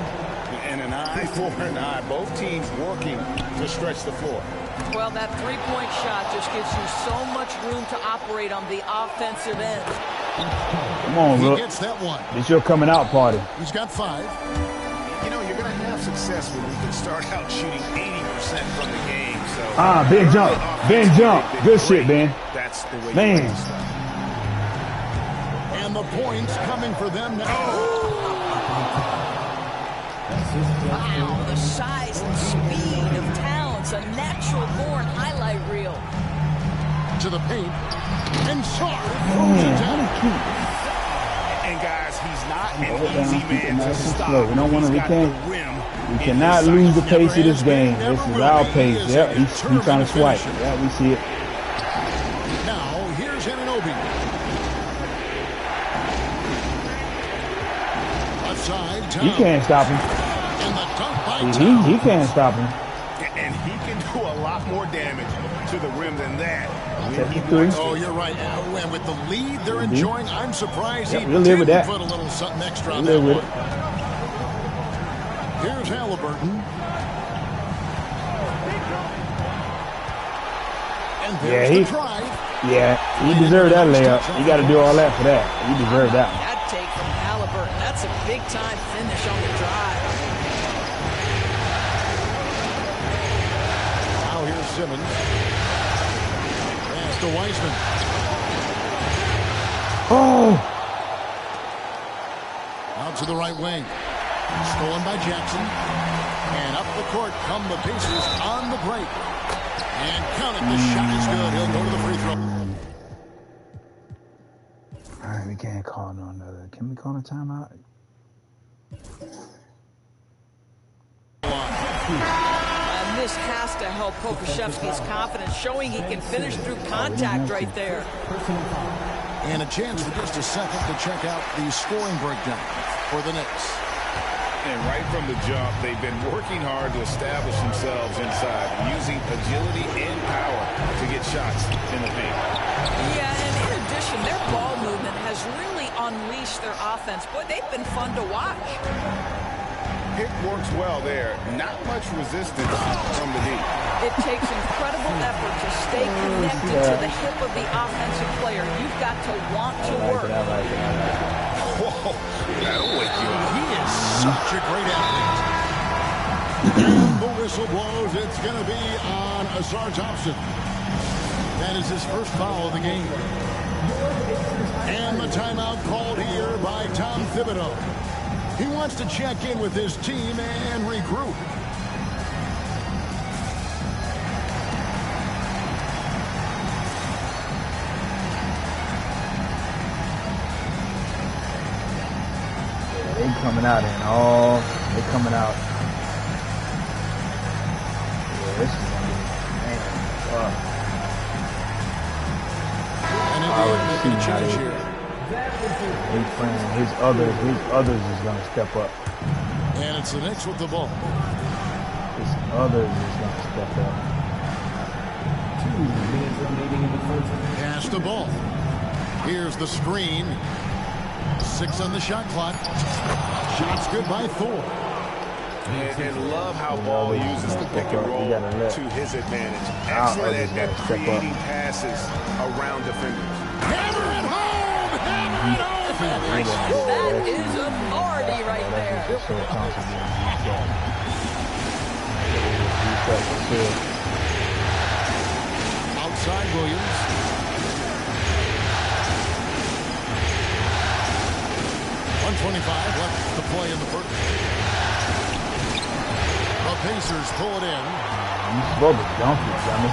And an eye for an eye. Both teams working to stretch the floor.
Well, that three-point shot just gives you so much room to operate on the offensive end.
Come on,
He
look.
gets that one.
It's your coming out party.
He's got 5.
You know, you're going to have success when you can start out shooting 80% from the game. So
Ben jump. Ben jump. Good shit, Ben.
That's the way
Man.
you start.
And the points coming for them now.
Wow, the size and speed of Towns, a natural-born highlight reel.
To the paint. And Sark throws it down.
And guys, he's not an easy man to stop.
We don't want to.
He's
We
got the
can't.
rim
We
in
cannot
his
lose the
sights.
pace of this game. This is our pace. Yep, he's trying to swipe. Yeah, we see it.
Now, here's Anunoby. Left side,
He
Towns.
can't stop him.
And the dunk by
He
Towns.
can't stop him.
And he can do a lot more damage to the rim than that.
Oh, you're right. And with the lead they're enjoying, I'm surprised he
we'll live with
didn't
that.
put a little something extra on
We'll
that
live
one.
with
Here's Halliburton. And there's the drive.
He deserved that layup. You got to do all that for that. You deserve that one.
That take from Halliburton. That's a big-time finish on the drive.
Now here's Simmons. Pass to Wiseman.
Oh!
Out to the right wing. Stolen by Jackson. And up the court come the Pacers on the break. And count it. The shot is good. He'll go to the free throw.
All right, we can't call no another. Can we call a timeout?
And this has to help Pokusevski's confidence, showing he can finish through contact right there.
And a chance for just a second to check out the scoring breakdown for the Knicks.
And right from the jump, they've been working hard to establish themselves inside, using agility and power to get shots in the paint.
Yeah, and in addition, their ball movement has really unleashed their offense. Boy, they've been fun to watch.
It works well there. Not much resistance from the deep.
It takes incredible effort to stay connected to the hip of the offensive player. You've got to want to work.
Whoa, that'll wake you up.
He is such a great athlete. And the whistle blows. It's going to be on Asar Thompson. That is his first foul of the game. And the timeout called here by Tom Thibodeau. He wants to check in with his team and regroup.
They coming out and all. They coming out. Yeah, this is gonna be, man, fuck.
And
I already seen how
change here.
he's playing. His others is gonna step up.
And it's the Knicks with the ball.
His others is gonna step up.
2 minutes remaining in the first.
Pass the ball. Here's the screen. 6 on the shot clock. Shots good by Thor.
And love how Ball uses the pick and roll to his advantage. Excellent at creating passes around defenders.
Hammer it home! Hammer it home!
That is authority right there.
Outside Williams. 1:25 left to play in the first. The Pacers pull it in.
You supposed to dunk it, dummy.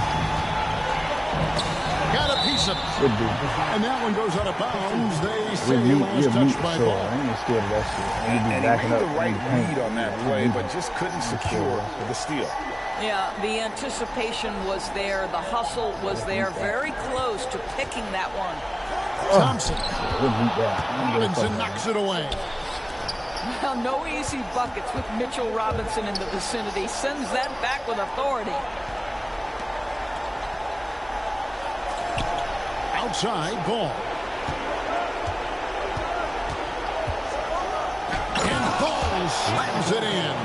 Got a piece of it.
Should be.
And that one goes out of bounds. They say
We're
last touch by
so
Ball.
I ain't scared of that shit.
And he
Backing
made
up
the right
in the paint.
read on that play, but just couldn't secure the steal.
Yeah, the anticipation was there. The hustle was there. Very close to picking that one.
Thompson. Robinson knocks it away.
Well, no easy buckets with Mitchell Robinson in the vicinity. Sends that back with authority.
Outside Ball. And Ball slams it in.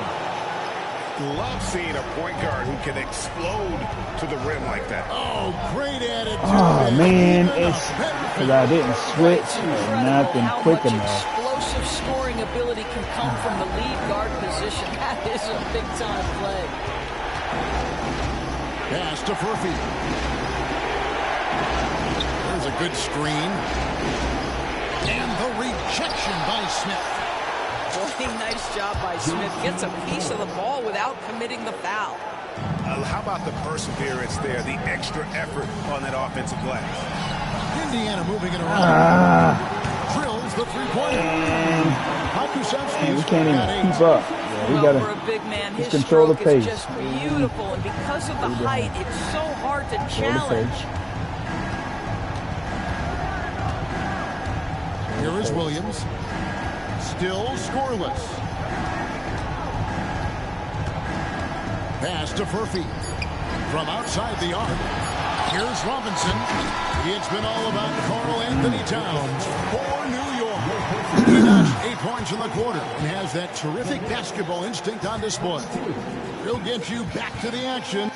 Love seeing a point guard who can explode to the rim like that.
Oh, great attitude.
Oh, man, it's because I didn't switch or nothing quick enough.
Explosive scoring ability can come from the lead guard position. That is a big-time play.
Pass to Furphy. There's a good screen. And the rejection by Smith.
Boy, nice job by Smith. Gets a piece of the ball without committing the foul.
How about the perseverance there, the extra effort on that offensive glass?
Indiana moving it around. Drills the three-pointer.
We can't even keep up. Yeah, we gotta
for a big man, his
control the
stroke
pace.
is just beautiful, and because of the height, it's so hard to challenge.
Here is Williams. Still scoreless. Pass to Furphy. From outside the arc. Here's Robinson. It's been all about Karl Anthony Towns for New York. He notched 8 points in the quarter and has that terrific basketball instinct on display. He'll get you back to the action.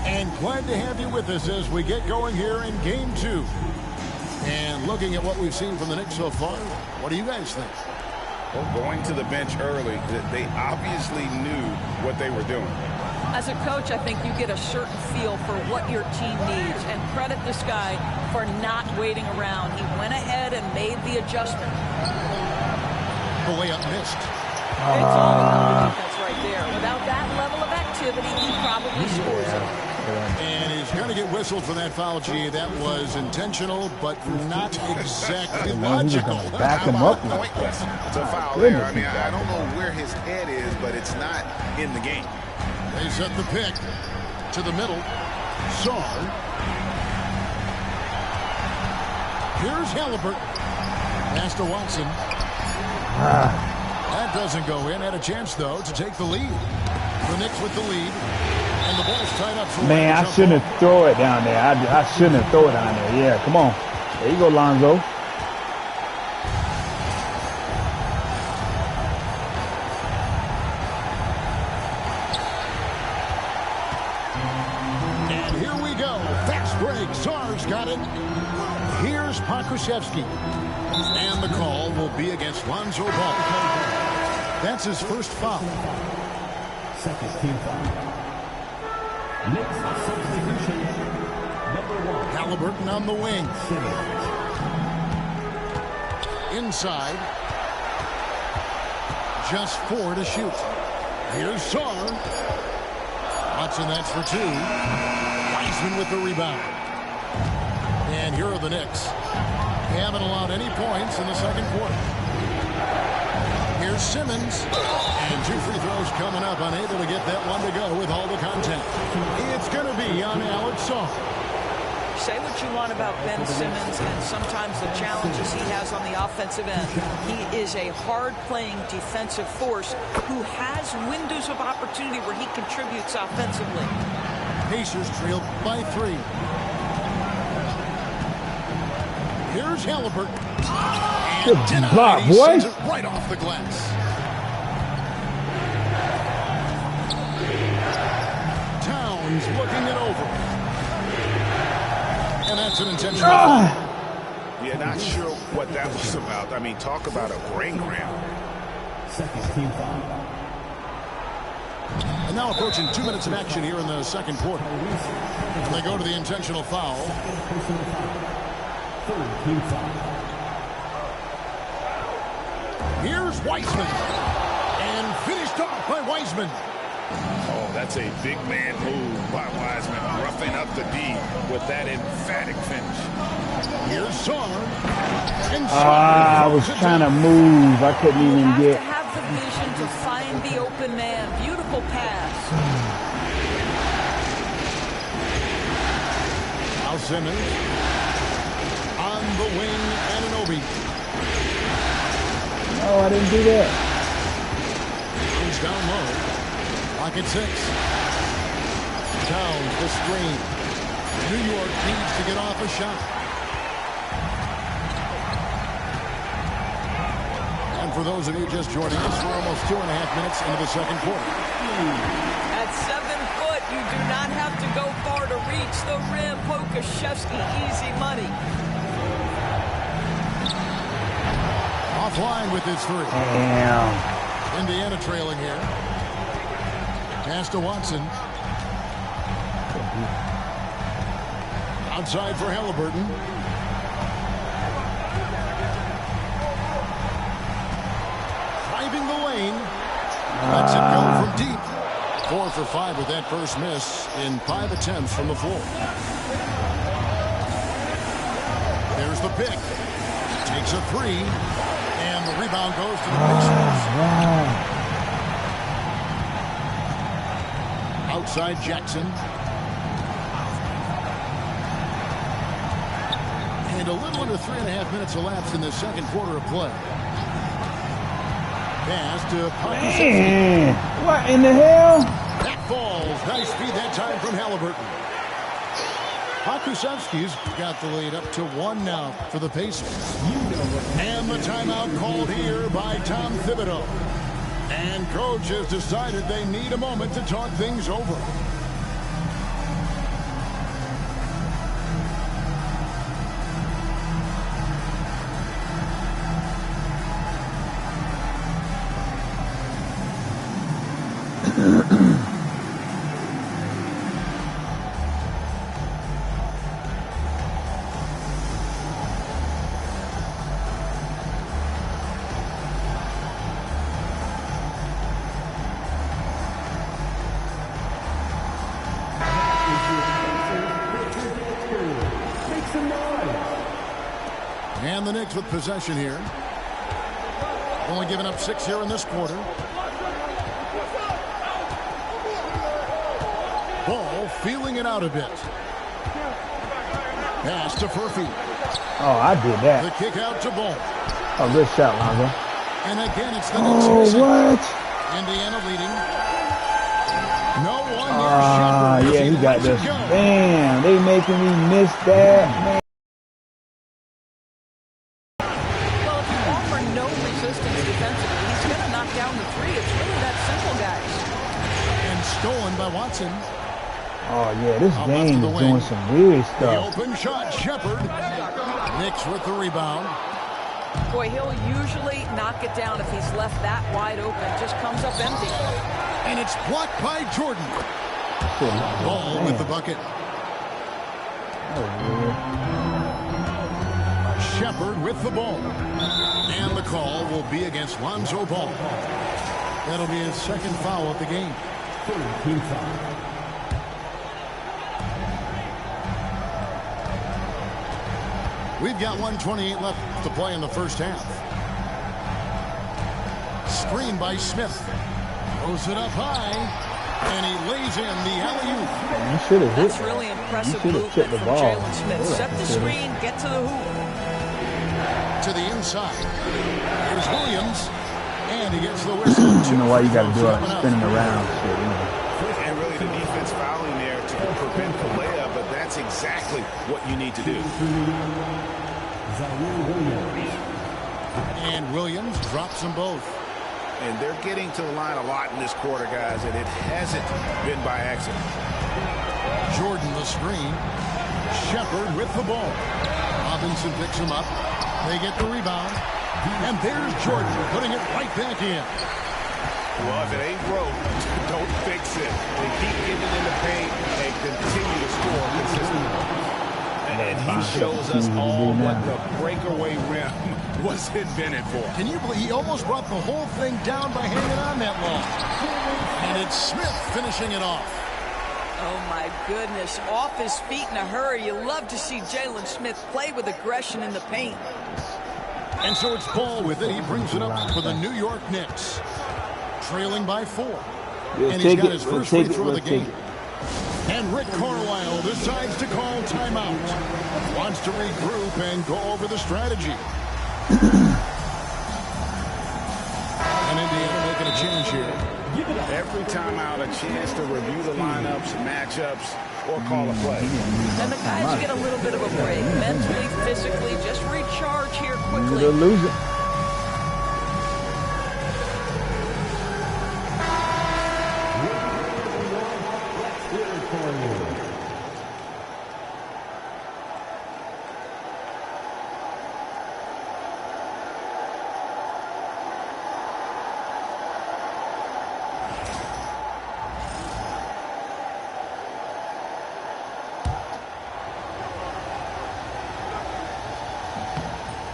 And glad to have you with us as we get going here in Game 2. And looking at what we've seen from the Knicks so far, what do you guys think?
Well, going to the bench early, they obviously knew what they were doing.
As a coach, I think you get a certain feel for what your team needs, and credit this guy for not waiting around. He went ahead and made the adjustment.
The layup missed.
It's all about the defense right there. Without that level of activity, he probably scores it.
And he's going to get whistled for that foul, G. That was intentional, but not exactly logical.
Back him up.
It's a foul there. I mean, I don't know where his head is, but it's not in the game.
They set the pick to the middle. Sarr. Here's Halliburton. Pass to Watson. That doesn't go in. Had a chance, though, to take the lead. The Knicks with the lead. And the ball's tied up. For
Man, I shouldn't have thrown it down there. I shouldn't have thrown it down there. Yeah, come on. There you go, Lonzo.
And here we go. Fast break. Sarr's got it. Here's Pokusevski. And the call will be against Lonzo Ball. That's his first foul.
Second team foul. Knicks substitution number 1.
Halliburton on the wing. Inside. Just 4 to shoot. Here's Sarr. Watson, that's for 2. Wiseman with the rebound. And here are the Knicks. They haven't allowed any points in the second quarter. Here's Simmons. And 2 free throws coming up. Unable to get that one to go with all the contact. It's going to be on Alex Sarr.
Say what you want about Ben Simmons and sometimes the challenges he has on the offensive end. He is a hard-playing defensive force who has windows of opportunity where he contributes offensively.
Pacers trailed by 3. Here's Halliburton.
Good block, boy.
Sends it right off the glass. Towns looking it over. And that's an intentional.
Yeah, not sure what that was about. I mean, talk about a brain cramp.
Second team foul.
And now approaching 2 minutes of action here in the second quarter. And they go to the intentional foul. Here's Wiseman. And finished off by Wiseman.
Oh, that's a big man move by Wiseman, roughing up the D with that emphatic finish.
Here's Sarr. And
I was trying to move. I couldn't even get.
To have the vision to find the open man. Beautiful pass.
Al Simmons on the wing, Anunoby.
Oh, I didn't do that.
He's down low. Pocket 6. Towns the screen. New York needs to get off a shot. And for those of you just joining us, we're almost 2.5 minutes into the second quarter.
At 7 foot, you do not have to go far to reach the rim. Pokusevski, easy money.
Offline with his 3.
Damn.
Indiana trailing here. Pass to Watson. Outside for Halliburton. Driving the lane. Lets it go from deep. 4 for 5 with that first miss in 5 attempts from the floor. There's the pick. Takes a 3. And the rebound goes to the Pacers. Outside Jackson. And a little under 3.5 minutes elapsed in the second quarter of play. Pass to
Man, what in the hell?
That falls. Nice speed that time from Halliburton. Pokusevski's got the lead up to 1 now for the Pacers. And the timeout called here by Tom Thibodeau. And coach has decided they need a moment to talk things over. And the Knicks with possession here. Only giving up 6 here in this quarter. Ball feeling it out a bit. Pass to Furphy.
Oh, I did that.
The kick out to Ball.
Oh, good shot, Lonzo.
And again, it's the Knicks.
Oh, what?
Indiana leading. No one.
Yeah, he got this. Damn, they making me miss that, man.
Stolen by Watson.
Oh, yeah, this game is doing some weird stuff.
The open shot, Shepard. Knicks with the rebound.
Boy, he'll usually knock it down if he's left that wide open. Just comes up empty.
And it's blocked by Jordan. Ball with the bucket. Shepard with the ball. And the call will be against Lonzo Ball. That'll be his second foul of the game. We've got 1:28 left to play in the first half. Screen by Smith. Throws it up high. And he lays in the alley-oop.
That's really impressive movement from Jalen Smith. Set the screen, get to the hoop.
To the inside. Here's Williams. And he gets the whistle.
You know why you got to do it, spinning around. Shit, you know.
And really the defense fouling there to prevent the layup, but that's exactly what you need to do.
And Williams drops them both.
And they're getting to the line a lot in this quarter, guys, and it hasn't been by accident.
Jordan the screen. Shepard with the ball. Robinson picks him up. They get the rebound. And there's Jordan putting it right back in.
Well, if it ain't broke, don't fix it. They keep getting in the paint and continue to score consistently. And he shows us all what the breakaway rim was invented for.
Can you believe he almost brought the whole thing down by hanging on that long? And it's Smith finishing it off.
Oh, my goodness. Off his feet in a hurry. You love to see Jalen Smith play with aggression in the paint.
And so it's Ball with it. He brings it up for the New York Knicks. Trailing by 4. And he's got his first free throw of the game. And Rick Carlisle decides to call timeout. Wants to regroup and go over the strategy. And Indiana making a change here.
Every timeout, a chance to review the lineups, matchups, or call a play.
And the guys get a little bit of a break. Mentally, physically, just recharge here quickly.
They're losing.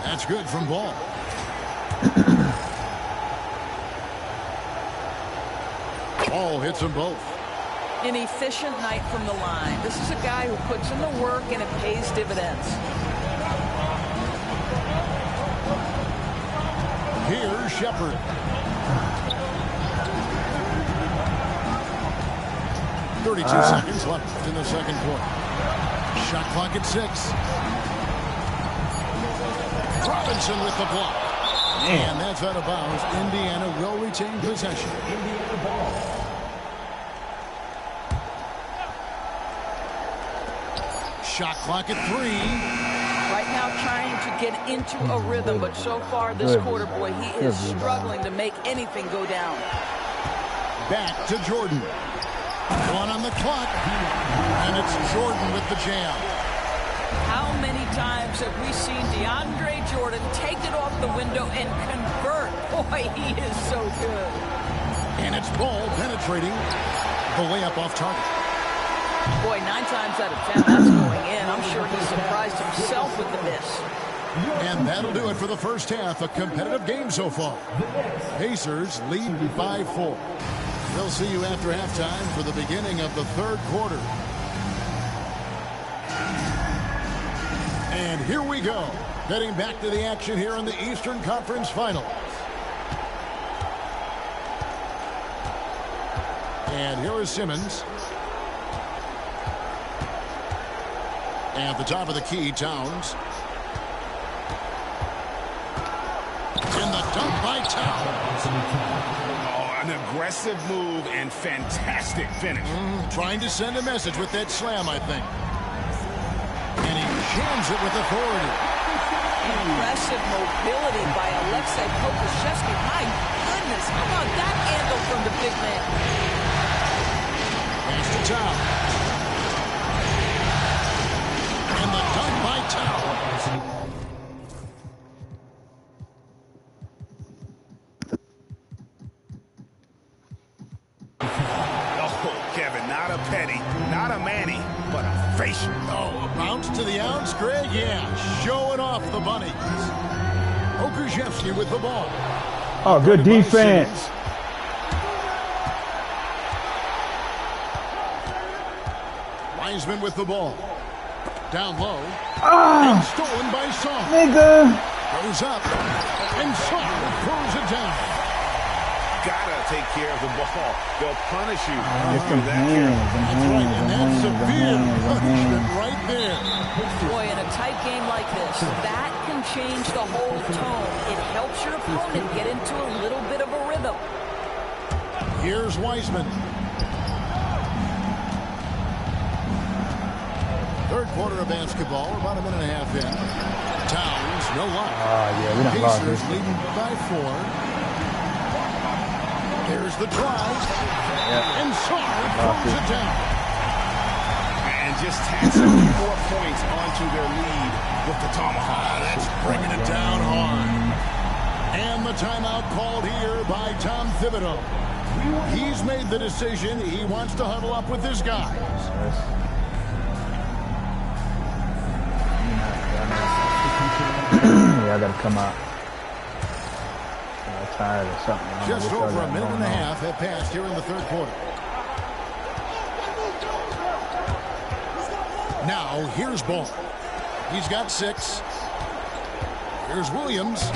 That's good from Ball. Ball hits them both.
An efficient night from the line. This is a guy who puts in the work and it pays dividends.
Here's Shepard. Seconds left in the second quarter. Shot clock at 6. Robinson with the block. And that's out of bounds. Indiana will retain possession.
Indiana ball.
Shot clock at 3.
Right now trying to get into a rhythm, but so far this quarter, boy, he is struggling to make anything go down.
Back to Jordan. 1 on the clock. And it's Jordan with the jam.
How many times have we seen DeAndre Jordan take it off the window and convert? Boy, he is so good.
And it's Ball penetrating the layup off target.
Boy, 9 times out of 10, that's going in. I'm sure he surprised himself with the miss.
And that'll do it for the first half. A competitive game so far. Pacers lead by 4. We'll see you after halftime for the beginning of the third quarter. And here we go. Getting back to the action here in the Eastern Conference Finals. And here is Simmons. At the top of the key, Towns. And the dunk by Towns.
Oh, an aggressive move and fantastic finish.
Trying to send a message with that slam, I think. And he jams it with authority.
Impressive mobility by Aleksej Pokusevski. My goodness, how about that handle from the big man?
Pass to Towns. And the dunk by Towns.
Oh, Kevin, not a petty, not a Manny, but a facial.
Oh, a bounce to the ounce, Greg? Yeah, showing off the bunnies. Pokusevski with the ball.
Oh, good defense.
Wiseman with the ball. Down low. And stolen by Song.
Nigga.
Goes up. And Song throws it down.
Gotta take care of the ball. They'll punish you.
That's right, and that's severe punishment right there.
Boy, in a tight game like this, that can change the whole tone. It helps your opponent get into a little bit of a rhythm.
Here's Wiseman. Third quarter of basketball, about a minute and a half in. Towns, no luck.
Yeah, we done lost
Pacers
this.
leading by 4. There's the drive. And Song throws it down.
And just tacks a few more points onto their lead with the tomahawk.
That's bringing it down hard. And the timeout called here by Tom Thibodeau. He's made the decision. He wants to huddle up with his guys.
Yeah, I gotta come out. I'm tired or something.
Just over a minute and a half have passed here in the third quarter. Now, here's Ball. He's got 6. Here's Williams.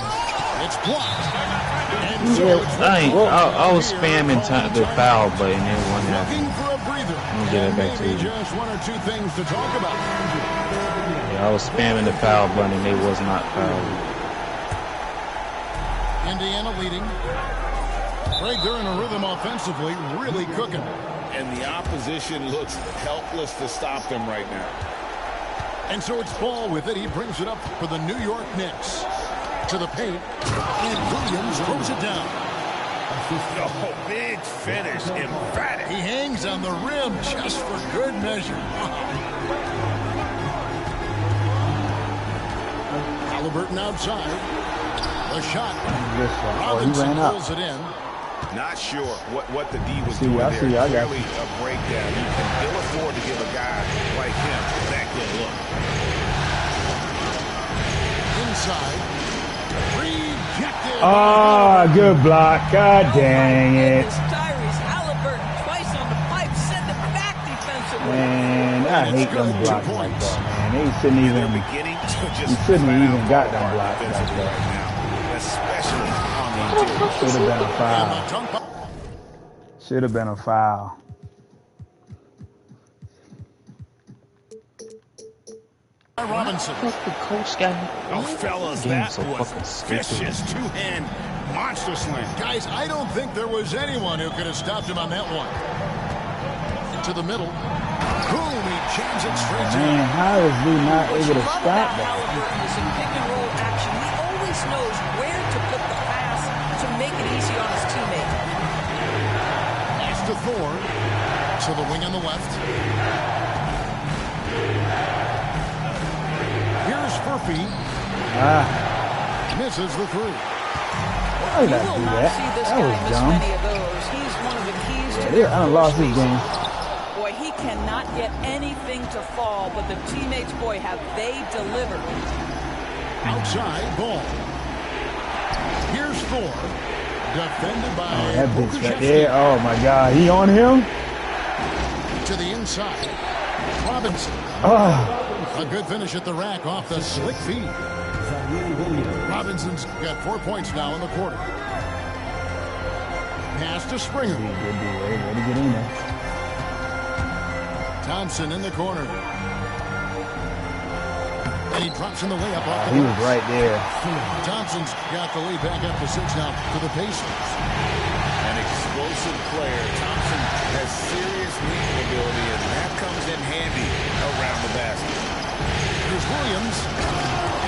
It's blocked. And so
I was spamming the foul button and one out.
Looking for a breather.
Let me get it back to you.
Just 1 or 2 things to talk about.
Yeah, I was spamming the foul button and it was not fouled.
Indiana leading. Greg, they're in a rhythm offensively, really cooking.
And the opposition looks helpless to stop them right now.
And so it's Ball with it. He brings it up for the New York Knicks. To the paint. And Williams throws it down.
Oh, big finish. Emphatic.
He hangs on the rim just for good measure. Halliburton outside. The shot. Robinson pulls it in.
Not sure what the D was
doing there.
Clearly a breakdown. You can ill afford to give a guy like him that good look.
Inside. Rejected.
Ah, good block. God dang it.
Tyrese Halliburton twice on the pipe, send it back defensively.
Man, I hate them blocks like that, man. They shouldn't even. You shouldn't have even got them blocks like that.
Especially on the interior.
Should have been a foul. Should have been a foul.
Robinson.
The coach got me.
Oh, fellas, that was vicious. Two-hand monster slam.
Guys, I don't think there was anyone who could have stopped him on that one. To the middle. Boom, he jams it straight to him.
Man, how is he not able to stop that?
Halliburton is in pick and roll action. He always knows where to put the pass to make it easy on his teammate.
Pass to Thor. To the wing on the left. Here's Furphy. Misses the 3.
Why did I do that? That was dumb.
He's one of the keys to
I done lost this game.
Boy, he cannot get anything to fall, but the teammates, boy, have they delivered.
Outside Ball. Here's Thor. Defended by
that bitch right there. Oh my God. He on him?
To the inside. Robinson.
Oh.
A good finish at the rack off the slick feed. Robinson's got 4 points now in the quarter. Pass to Springer.
Ready to get in there.
Thompson in the corner. And he drops in the layup off the
He was right there.
Thompson's got the lead back up to 6 now for the Pacers.
An explosive player. Thompson has serious leaping ability, and that comes in handy around the basket.
Here's Williams,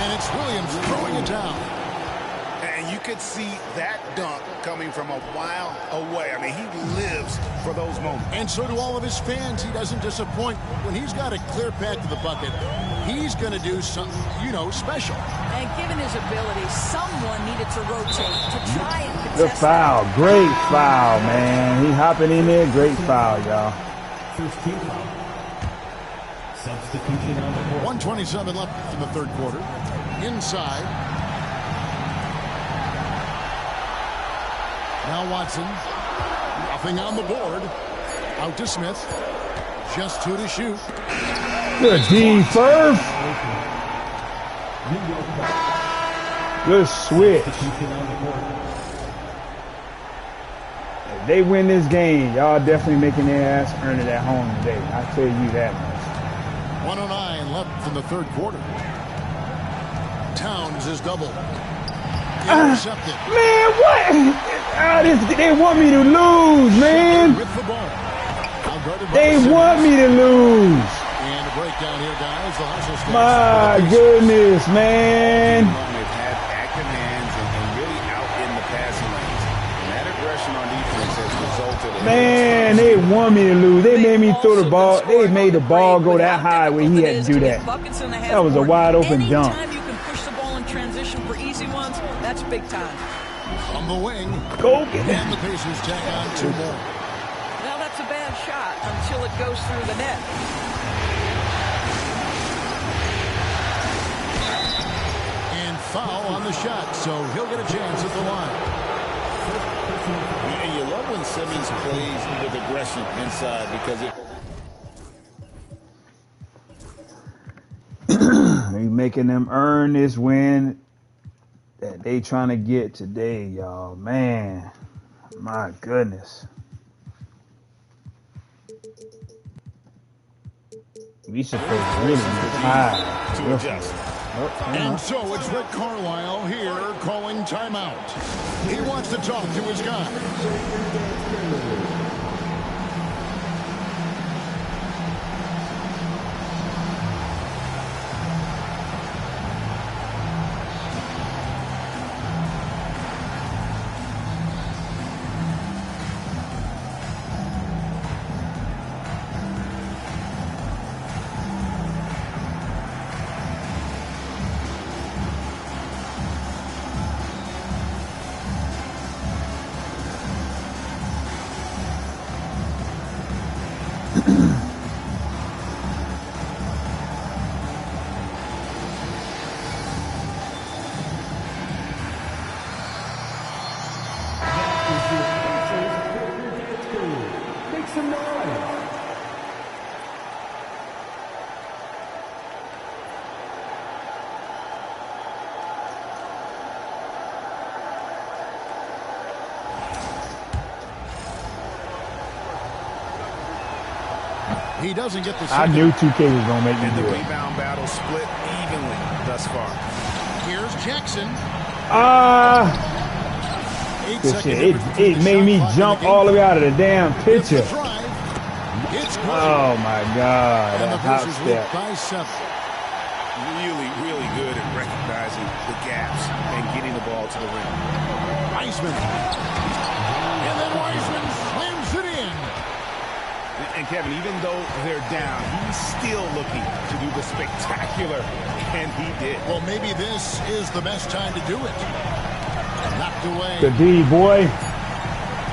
and it's Williams throwing it down.
And you could see that dunk coming from a while away. I mean, he lives for those moments.
And so do all of his fans. He doesn't disappoint. When he's got a clear path to the bucket, he's going to do something, special.
And given his ability, someone needed to rotate to try and contest
The foul. Great foul, man. He hopping in there. Great foul, y'all.
First team foul. Substitution on the court.
1:27 left in the third quarter. Inside. Now Watson. Nothing on the board. Out to Smith. Just 2 to shoot.
Good D, Firth. Good switch. If they win this game, y'all definitely making their ass earn it at home today. I tell you that much.
109 left in the third quarter. Towns is double. Intercepted.
Man, what? They want me to lose, man.
With the ball.
They want me to lose.
And a breakdown here, guys. The hustle starts.
My goodness, man.
They've had active hands and really out in the passing lanes. And that aggression on defense has resulted in...
Man, they want me to lose. They made me throw the ball. They made the ball go that high when he had to do that. That was a wide open dunk.
Anytime you can push the ball in transition for easy ones, that's big time.
On the wing.
Go get it.
And the Pacers tag on 2 more.
Now that's a bad shot until it goes through the net.
And foul on the shot, so he'll get a chance at the line.
And you love when Simmons plays with aggression inside because it...
He's making them earn this win that they trying to get today, y'all. Man, my goodness. We supposed to really be tired.
To adjust.
And so it's Rick Carlisle here calling timeout. He wants to talk to his guys.
Make some noise.
He doesn't get the
I
second.
knew 2K was going to make me
And the
do it.
rebound battle split evenly thus far.
Here's Jackson.
Good shit. It made me jump all the way out of the damn picture. Oh my God.
And the
That hot
Pacers lead
step.
by 7.
Really, really good at recognizing the gaps and getting the ball to the rim.
Wiseman. And then Wiseman slams it in.
And Kevin, even though they're down, he's still looking to do the spectacular, and he did.
Well, maybe this is the best time to do it. Knocked away.
The D, boy.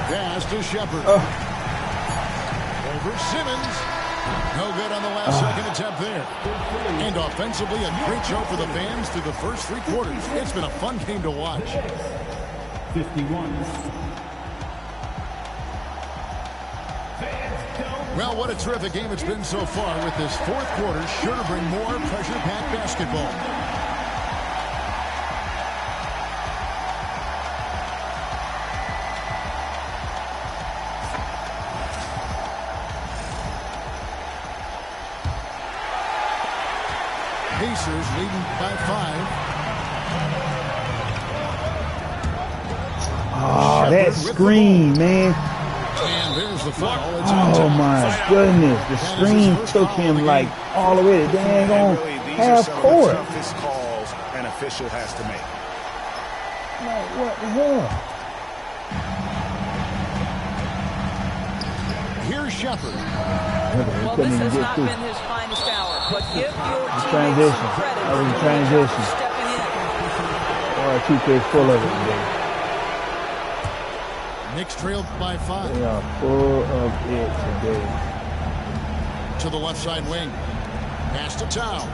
Pass to Shepard. Over Simmons. No good on the last second attempt there. And offensively, a great show for the fans through the first 3 quarters. It's been a fun game to watch.
51.
Well, what a terrific game it's been so far with this 4th quarter. Sure to bring more pressure-packed basketball. Pacers leading by 5.
Oh, that screen, man.
And there's the foul.
Oh my goodness. The screen took him like all the way to dang on half court.
Toughest calls an official has to make.
Like, what the hell?
Here's Shepard.
Well, this has not been his finest hour, but give your teammates
Transition.
some credit
That was a
for
transition.
stepping in.
Oh, 2K's full of it today.
Knicks trailed by 5.
They are full of it today.
To the left side wing. Pass to Towns.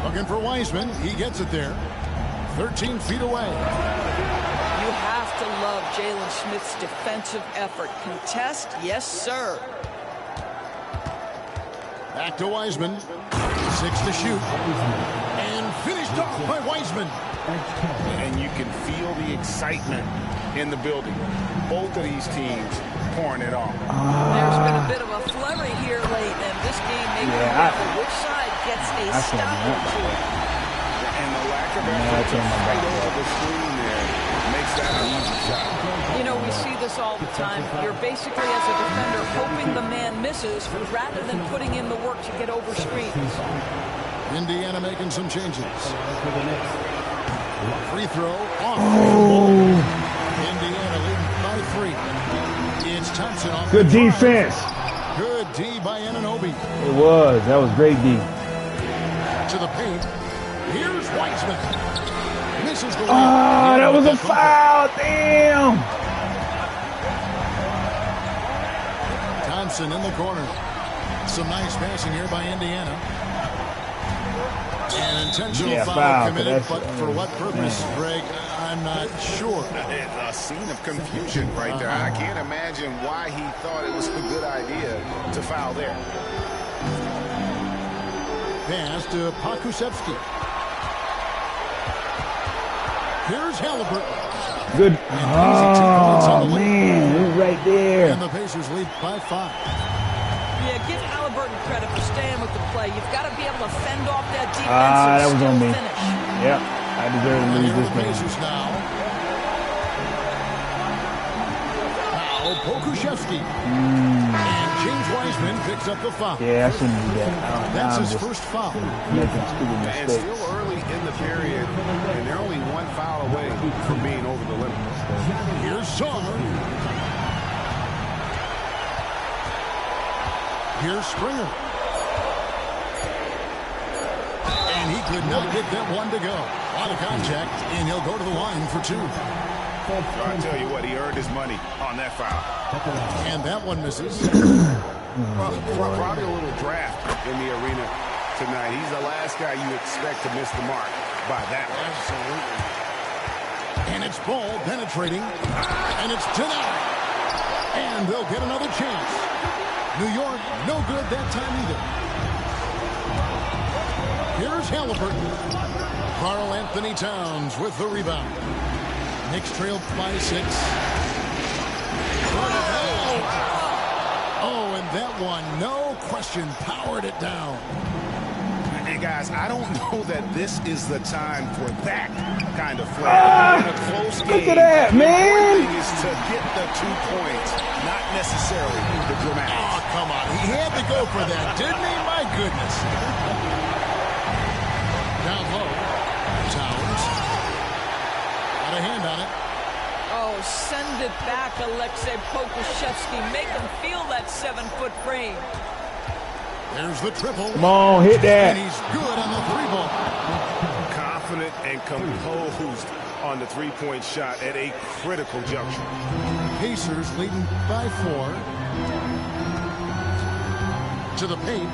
Looking for Wiseman. He gets it there. 13 feet away.
You have to love Jalen Smith's defensive effort. Contest, yes, sir.
Back to Wiseman. 6 to shoot. And finished off by Wiseman.
And you can feel the excitement in the building. Both of these teams pouring it on.
There's been a bit of a flurry here late, and this game may be which side gets a stop or two.
And the lack of effort to fight over the screen there makes that an easy shot.
You know, we see this all the time. You're basically, as a defender, hoping the man misses rather than putting in the work to get over screens.
Indiana making some changes. Free throw off. Indiana leading by 3. It's Thompson off.
Good defense.
Good D by Anunoby.
It was. That was great D.
To the paint. Here's Wiseman. Misses the
Oh, that was a foul. Damn.
Thompson in the corner. Some nice passing here by Indiana. An intentional foul committed, but for what purpose, Greg, I'm not sure.
A scene of confusion right there. I can't imagine why he thought it was a good idea to foul there.
Pass to Pokusevski. Here's Halliburton.
Good. Oh, man. He's right there.
And the Pacers lead by 5.
Yeah, give Halliburton credit for staying with the play. You've got to be able to fend off that defense
That
and
was on
still
me.
finish.
Yep. I deserve to lose this game.
Pacers now. Now Pokusevski. And James Wiseman picks up the foul.
Yeah, I shouldn't do that.
That's his first foul.
Making stupid
And
mistakes.
still early in the period, and they're only one foul away from being over the limit.
Here's Song. Here's Springer. And he could not get that one to go. A lot of contact, and he'll go to the line for 2.
I tell you what, he earned his money on that foul.
And that one misses.
Probably a little draft in the arena tonight. He's the last guy you expect to miss the mark by that one.
Absolutely. And it's ball penetrating. And it's denied. And they'll get another chance. New York, no good that time either. Here's Halliburton. Karl Anthony Towns with the rebound. Knicks trailed by 6. Oh, and that one, no question, powered it down.
And guys, I don't know that this is the time for that kind of flair. In a close game,
look at that, man.
The important thing is to get the 2 points, not necessarily the dramatics.
Oh, come on. He had to go for that, didn't he? My goodness. Down low. Towns. Got a hand on it.
Oh, send it back, Alexei Pokusevski. Make him feel that 7-foot frame.
There's the triple.
Come on, hit that.
And he's good on the 3-ball.
Confident and composed on the 3-point shot at a critical juncture.
Pacers leading by 4. To the paint.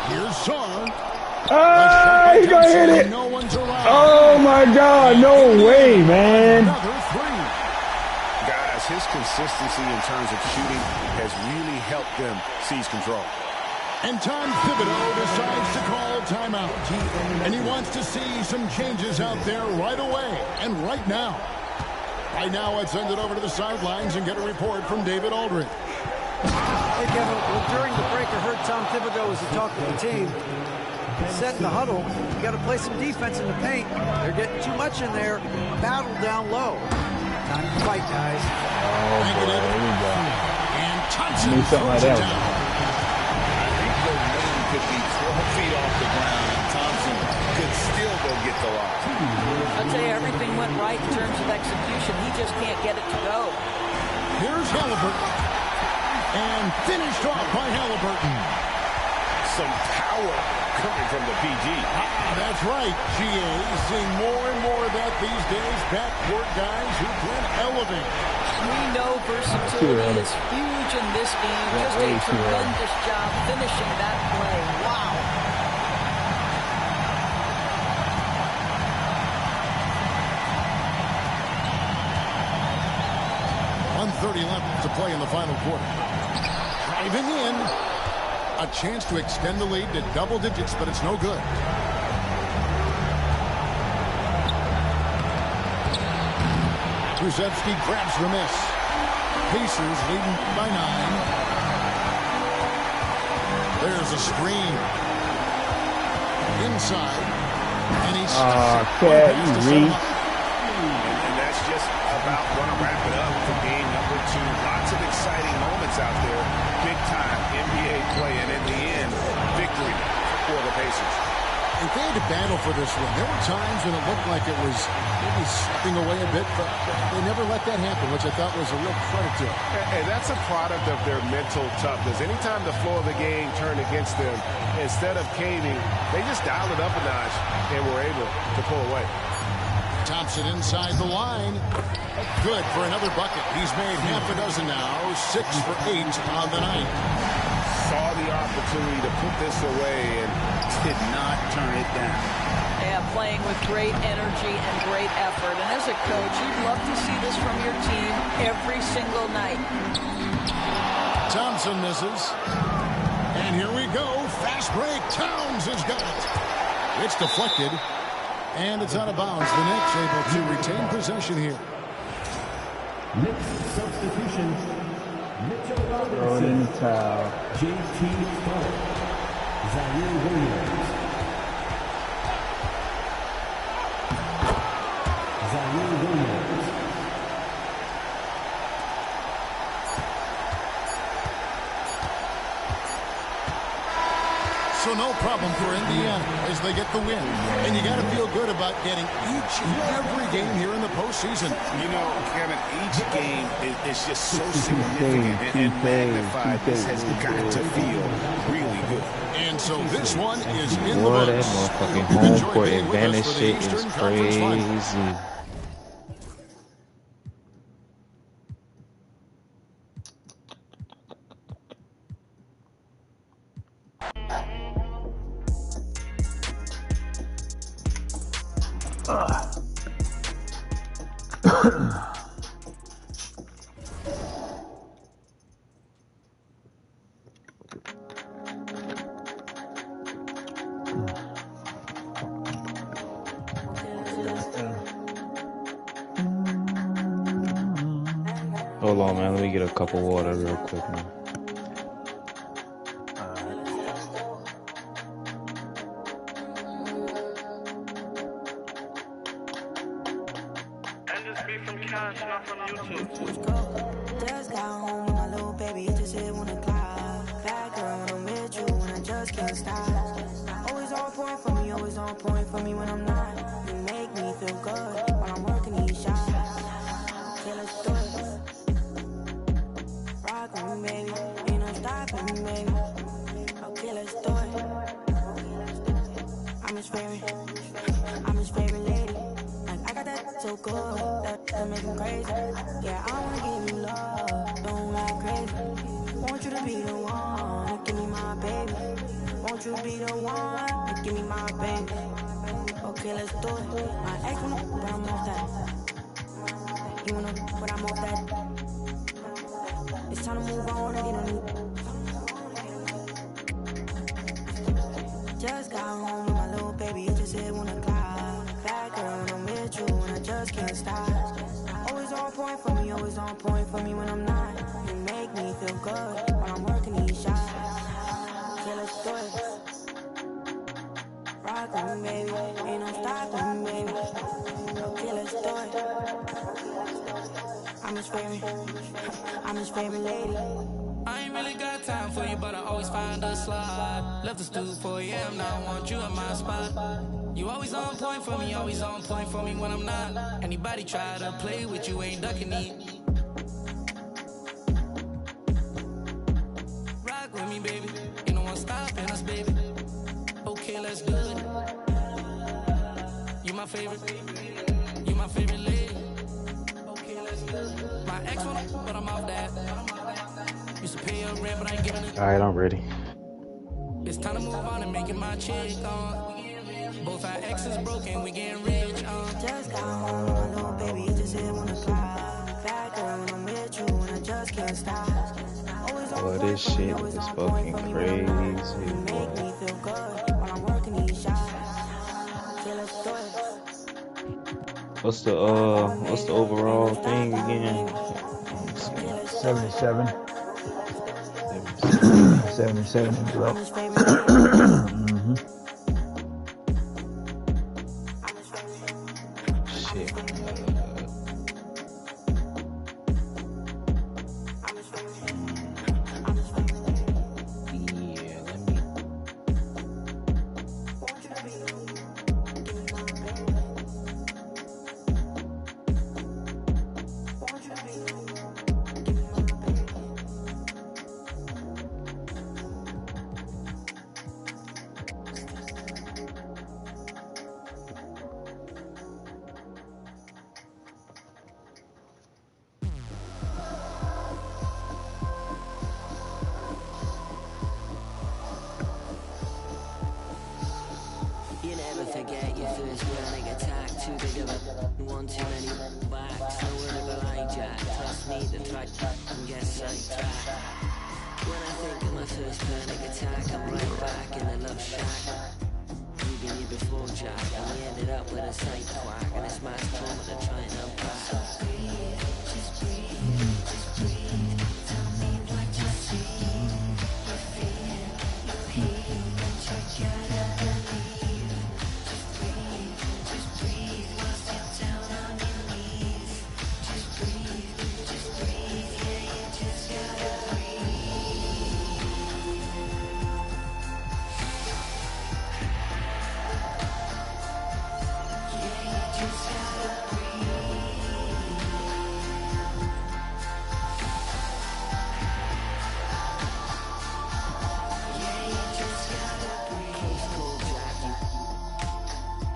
Here's Song.
Ah, he's gonna hit it.
No one's around.
Oh my God, no way, man.
Another 3.
Guys, his consistency in terms of shooting has really helped them seize control.
And Tom Thibodeau decides to call timeout. And he wants to see some changes out there right away and right now. Right now, let's send it over to the sidelines and get a report from David Aldridge.
Hey, Kevin, well, during the break, I heard Tom Thibodeau as he talked to the team. Set in the huddle. You got to play some defense in the paint. They're getting too much in there. Battle down low. Time to fight, guys.
Oh, boy, there we go.
And Thompson
Need something like that.
I think the man could be 12 feet off the ground, and Thompson could still go get the lob.
I'd say everything went right in terms of execution. He just can't get it to go.
Here's Halliburton. And finished off by Halliburton.
Some power coming from the PG.
That's right, GA. Seeing more and more of that these days. Backcourt guys who can elevate.
We know versatility is huge in this game. Just a tremendous job finishing that play. Wow.
1:30 left to play in the final quarter. Driving in. A chance to extend the lead to double digits, but it's no good. Krzyzewski grabs the miss. Pacers leading by 9. There's a screen. Inside. And he's
Cat, you reach.
And that's just about going to wrap it up for game number 2. Lots of exciting moments out there. Big time NBA play, and in the end, victory for the Pacers.
And they had to battle for this one. There were times when it looked like it was maybe slipping away a bit, but they never let that happen, which I thought was a real credit to them.
And that's a product of their mental toughness. Anytime the flow of the game turned against them, instead of caving, they just dialed it up a notch and were able to pull away.
Thompson inside the line. Good for another bucket. He's made half a dozen now, 6 for 8 on the night.
Saw the opportunity to put this away and did not turn it down.
Yeah, playing with great energy and great effort. And as a coach, you'd love to see this from your team every single night.
Thompson misses. And here we go. Fast break. Towns has got it. It's deflected. And it's out of bounds. The Knicks able to retain possession here.
Knicks substitution. Mitchell
Throw it in the towel.
J.T. Thorpe. Zaire Williams. Zaire Williams.
So no problem for Indiana as they get the win. And you got to feel good about getting each and every game here in the postseason.
You know, Kevin, each game is just so significant and magnified. This has got to feel really good.
And so this one is in the
Boy,
books.
that motherfucking home court advantage shit is crazy. Hold on, man. Let me get a cup of water real quick, man.
Just got home with my little baby, it just hit 1 o'clock. Bad girl when I'm with you, and I just can't stop. Always on point for me, always on point for me when I'm not. You make me feel good while I'm working these shots. Okay, let's do it. Rock with me, baby, ain't no stopping me, baby. Okay, let's do it. I'm his favorite lady. Like, I got that so good, that make him crazy. Yeah, I wanna give you love, don't act crazy. Want you to be the one, to give me my baby. Want you to be the one, to give me my baby. Okay, let's do it. My ex wanna, but I'm off that. You wanna, but I'm off that. It's time to move on and get on you. Just got home with my little baby, it just hit 1 o'clock. Bad girl when I'm with you, and I just can't stop. Always on point for me, always on point for me when I'm not. You make me feel good while I'm working these shots. Okay, let's do it. Rock with me, baby, ain't no stopping me, baby. Okay, let's do it. I'm his favorite lady.
I ain't really got time for you, but I always find a slot. Left the stoop for you, now I want you in my spot. You always on point for me, always on point for me when I'm not. Anybody try to play with you, ain't ducking me. Rock with me, baby, ain't no one stopping us, baby. Okay, let's do it. You my favorite lady. Okay, let's do it. My ex wanna, but I'm off that. Used to pay your rent, but I ain't giving it.
Alright, I'm ready.
It's time to move on and making my chick on. Both our exes broken, we getting rich on.
Just got home with my little baby, it just hit 1 o'clock. Bad girl when I'm with you, and I just can't stop. Always on
Oh, this shit is fucking crazy.
you make me feel good while I'm working these shots. Okay, let's do it.
What's the overall thing again?
77. 77 and below.
Shit.
forget your first panic attack. Too big of a one too many backs. No word of Elijah. Trust me, the track and get sidetracked. When I think of my first panic attack, I'm right back in the love shack. We've been here before, Jack, and we ended up with a sight quack and a smash trauma to try and unpack. Just breathe, just breathe, just breathe. Tell me what you see. You feel, you hear, but you gotta believe. Just breathe whilst you're down on your knees. Just breathe, yeah, you just gotta breathe.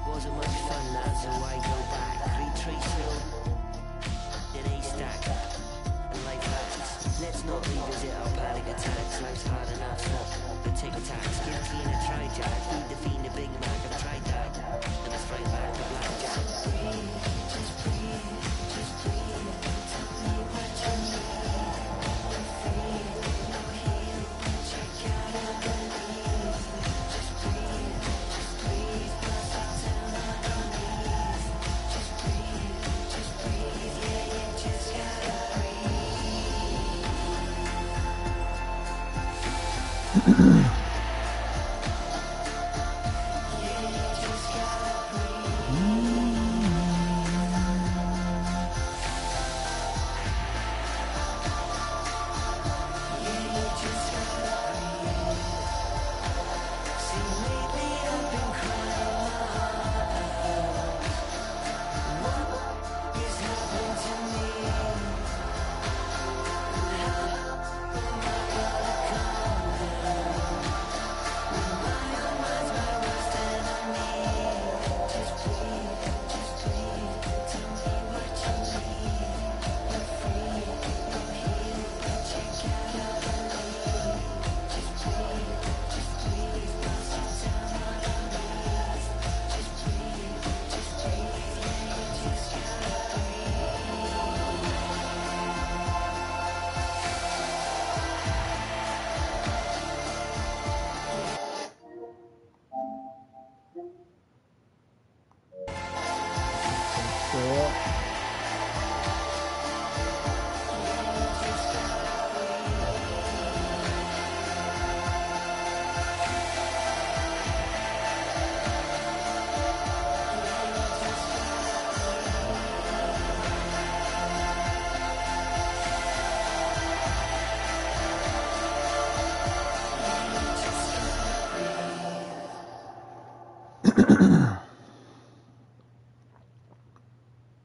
Wasn't much fun that, so I go back. Retrace hill, then a stack, and life hacks. Let's not revisit our panic attacks. Life's hard enough, but take attacks. Give Fiend a try, Jack. Feed the Fiend a Big Mac. I've tried that, and it's right back to blackjack. Just breathe, just breathe, just breathe. Tell me what you need. You're free, no heal, but you gotta believe. Just breathe, just breathe.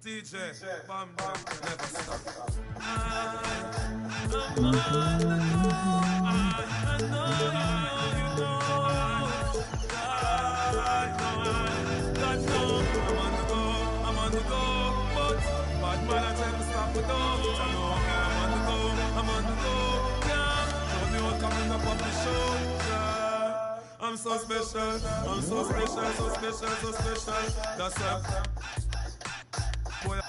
DJ, bam bam, never stop. I'm on the go, but bad man I tell me stop the door. I know I'm on the go, yeah. Don't be all coming up on the show, yeah. I'm so special, I'm so special, so special, so special. That's it. Boy.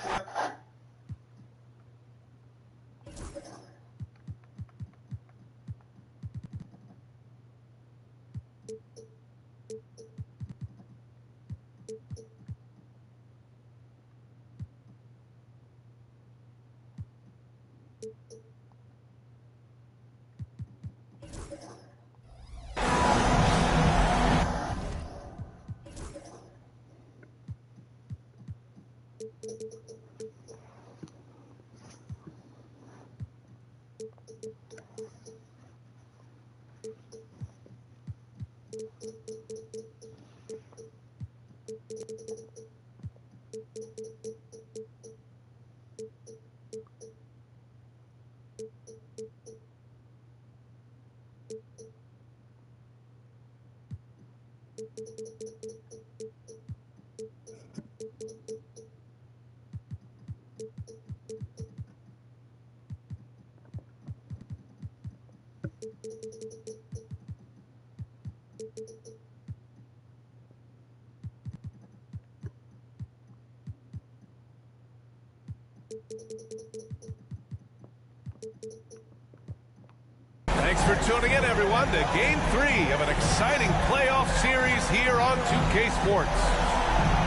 Thanks for tuning in, everyone, to Game 3 of an exciting playoff series here on 2K Sports.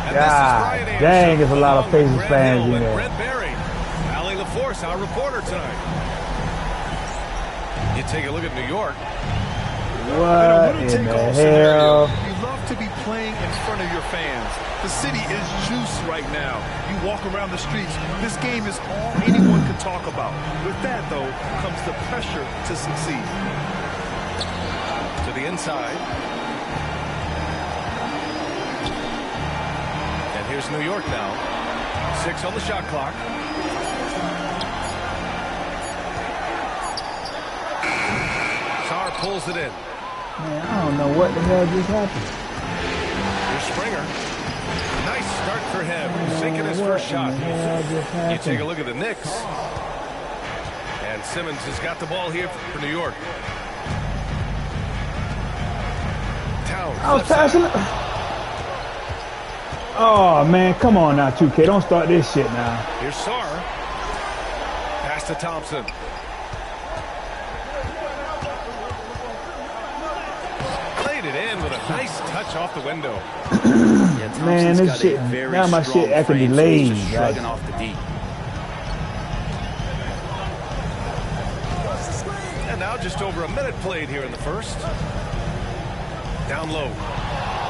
And
God dang, there's a lot of Pacers fans in there.
Brent Barry, Allie LaForce, our reporter tonight. You take a look at New York.
What in the hell?
You love to be playing in front of your fans. The city is juice right now. You walk around the streets. This game is all anyone can talk about. With that, though, comes the pressure to succeed.
To the inside. And here's New York now. 6 on the shot clock. Sarr pulls it in.
Man, I don't know what the hell just happened.
Here's Springer. Nice start for him. Sinking his first shot. You take a look at the Knicks. And Simmons has got the ball here for New York. Towns.
I was passing it. Oh, man, come on now, 2K. Don't start this shit now.
Here's Sarr. Pass to Thompson. Played it in with a nice touch off the window.
Man, this shit, now my shit acting delayed, guys.
Off the D.
And now just over a minute played here in the first. Down low.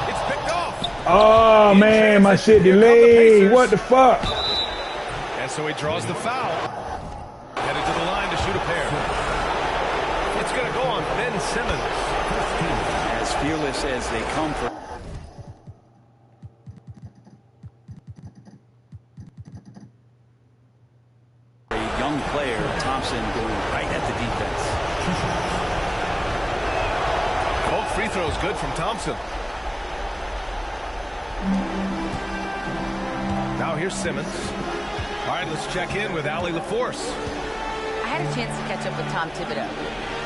It's picked off.
Oh, man, my shit delayed. What the fuck?
And so he draws the foul. Headed to the line to shoot a pair. It's going to go on Ben Simmons.
As fearless as they come for. Player Thompson going right at the defense.
Both free throws good from Thompson. Now here's Simmons. All right, let's check in with Allie LaForce.
I had a chance to catch up with Tom Thibodeau.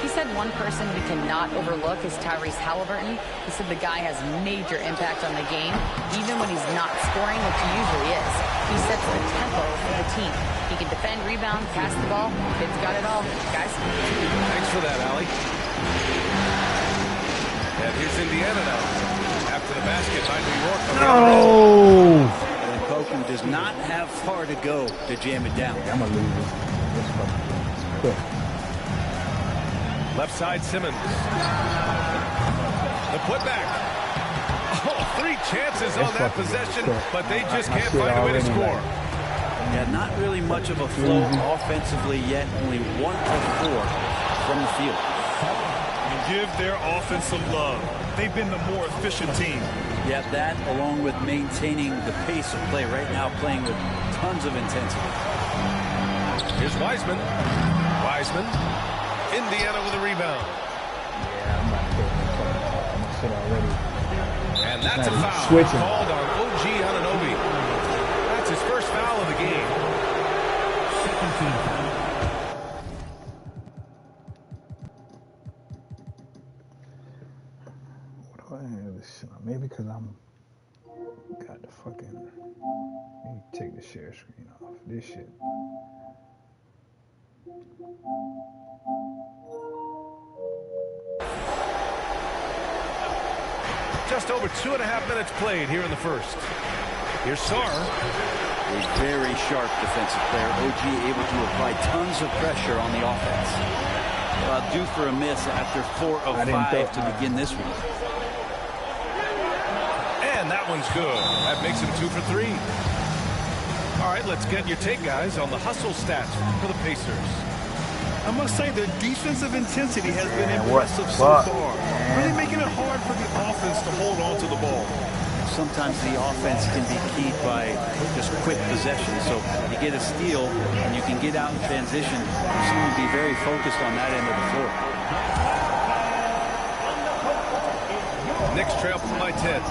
He said one person we cannot overlook is Tyrese Halliburton. He said the guy has major impact on the game, even when he's not scoring, which he usually is. He sets the tempo for the team. He can defend, rebound, pass the ball. Kid's got it all, guys.
Thanks for that, Allie. And here's Indiana now. After the basket by New York.
No!
And Poku does not have far to go to jam it down.
I'm going to lose this. Quick.
Left side, Simmons. The putback. Oh, 3 chances on that possession, but they just can't find a way to score.
Yeah, not really much of a flow offensively yet. Only 1 of 4 from the field.
You give their offense some love. They've been the more efficient team.
Yeah, that along with maintaining the pace of play right now, playing with tons of intensity.
Here's Wiseman. Wiseman. Indiana with a rebound.
Yeah, I'm not kidding. Already.
And that's a foul
switching.
Called on OG Anunoby. That's his first foul of the game. Second team foul.
What do I have this shit on? Maybe because I'm got the fucking. Let me take the share screen off. This shit.
Just over 2.5 minutes played here in the first. Here's Sarr.
A very sharp defensive player. OG able to apply tons of pressure on the offense. Due for a miss after 4 of 5 to begin this week.
And that one's good. That makes him 2 for 3. All right, let's get your take, guys, on the hustle stats for the Pacers.
I must say their defensive intensity has been impressive so far. Really making it hard for the offense to hold on to the ball.
Sometimes the offense can be keyed by just quick possession. So you get a steal and you can get out in transition. You seem to be very focused on that end of the floor.
Knicks trail by 10.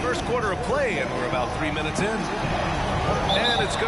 First quarter of play, and we're about 3 minutes in. And it's going to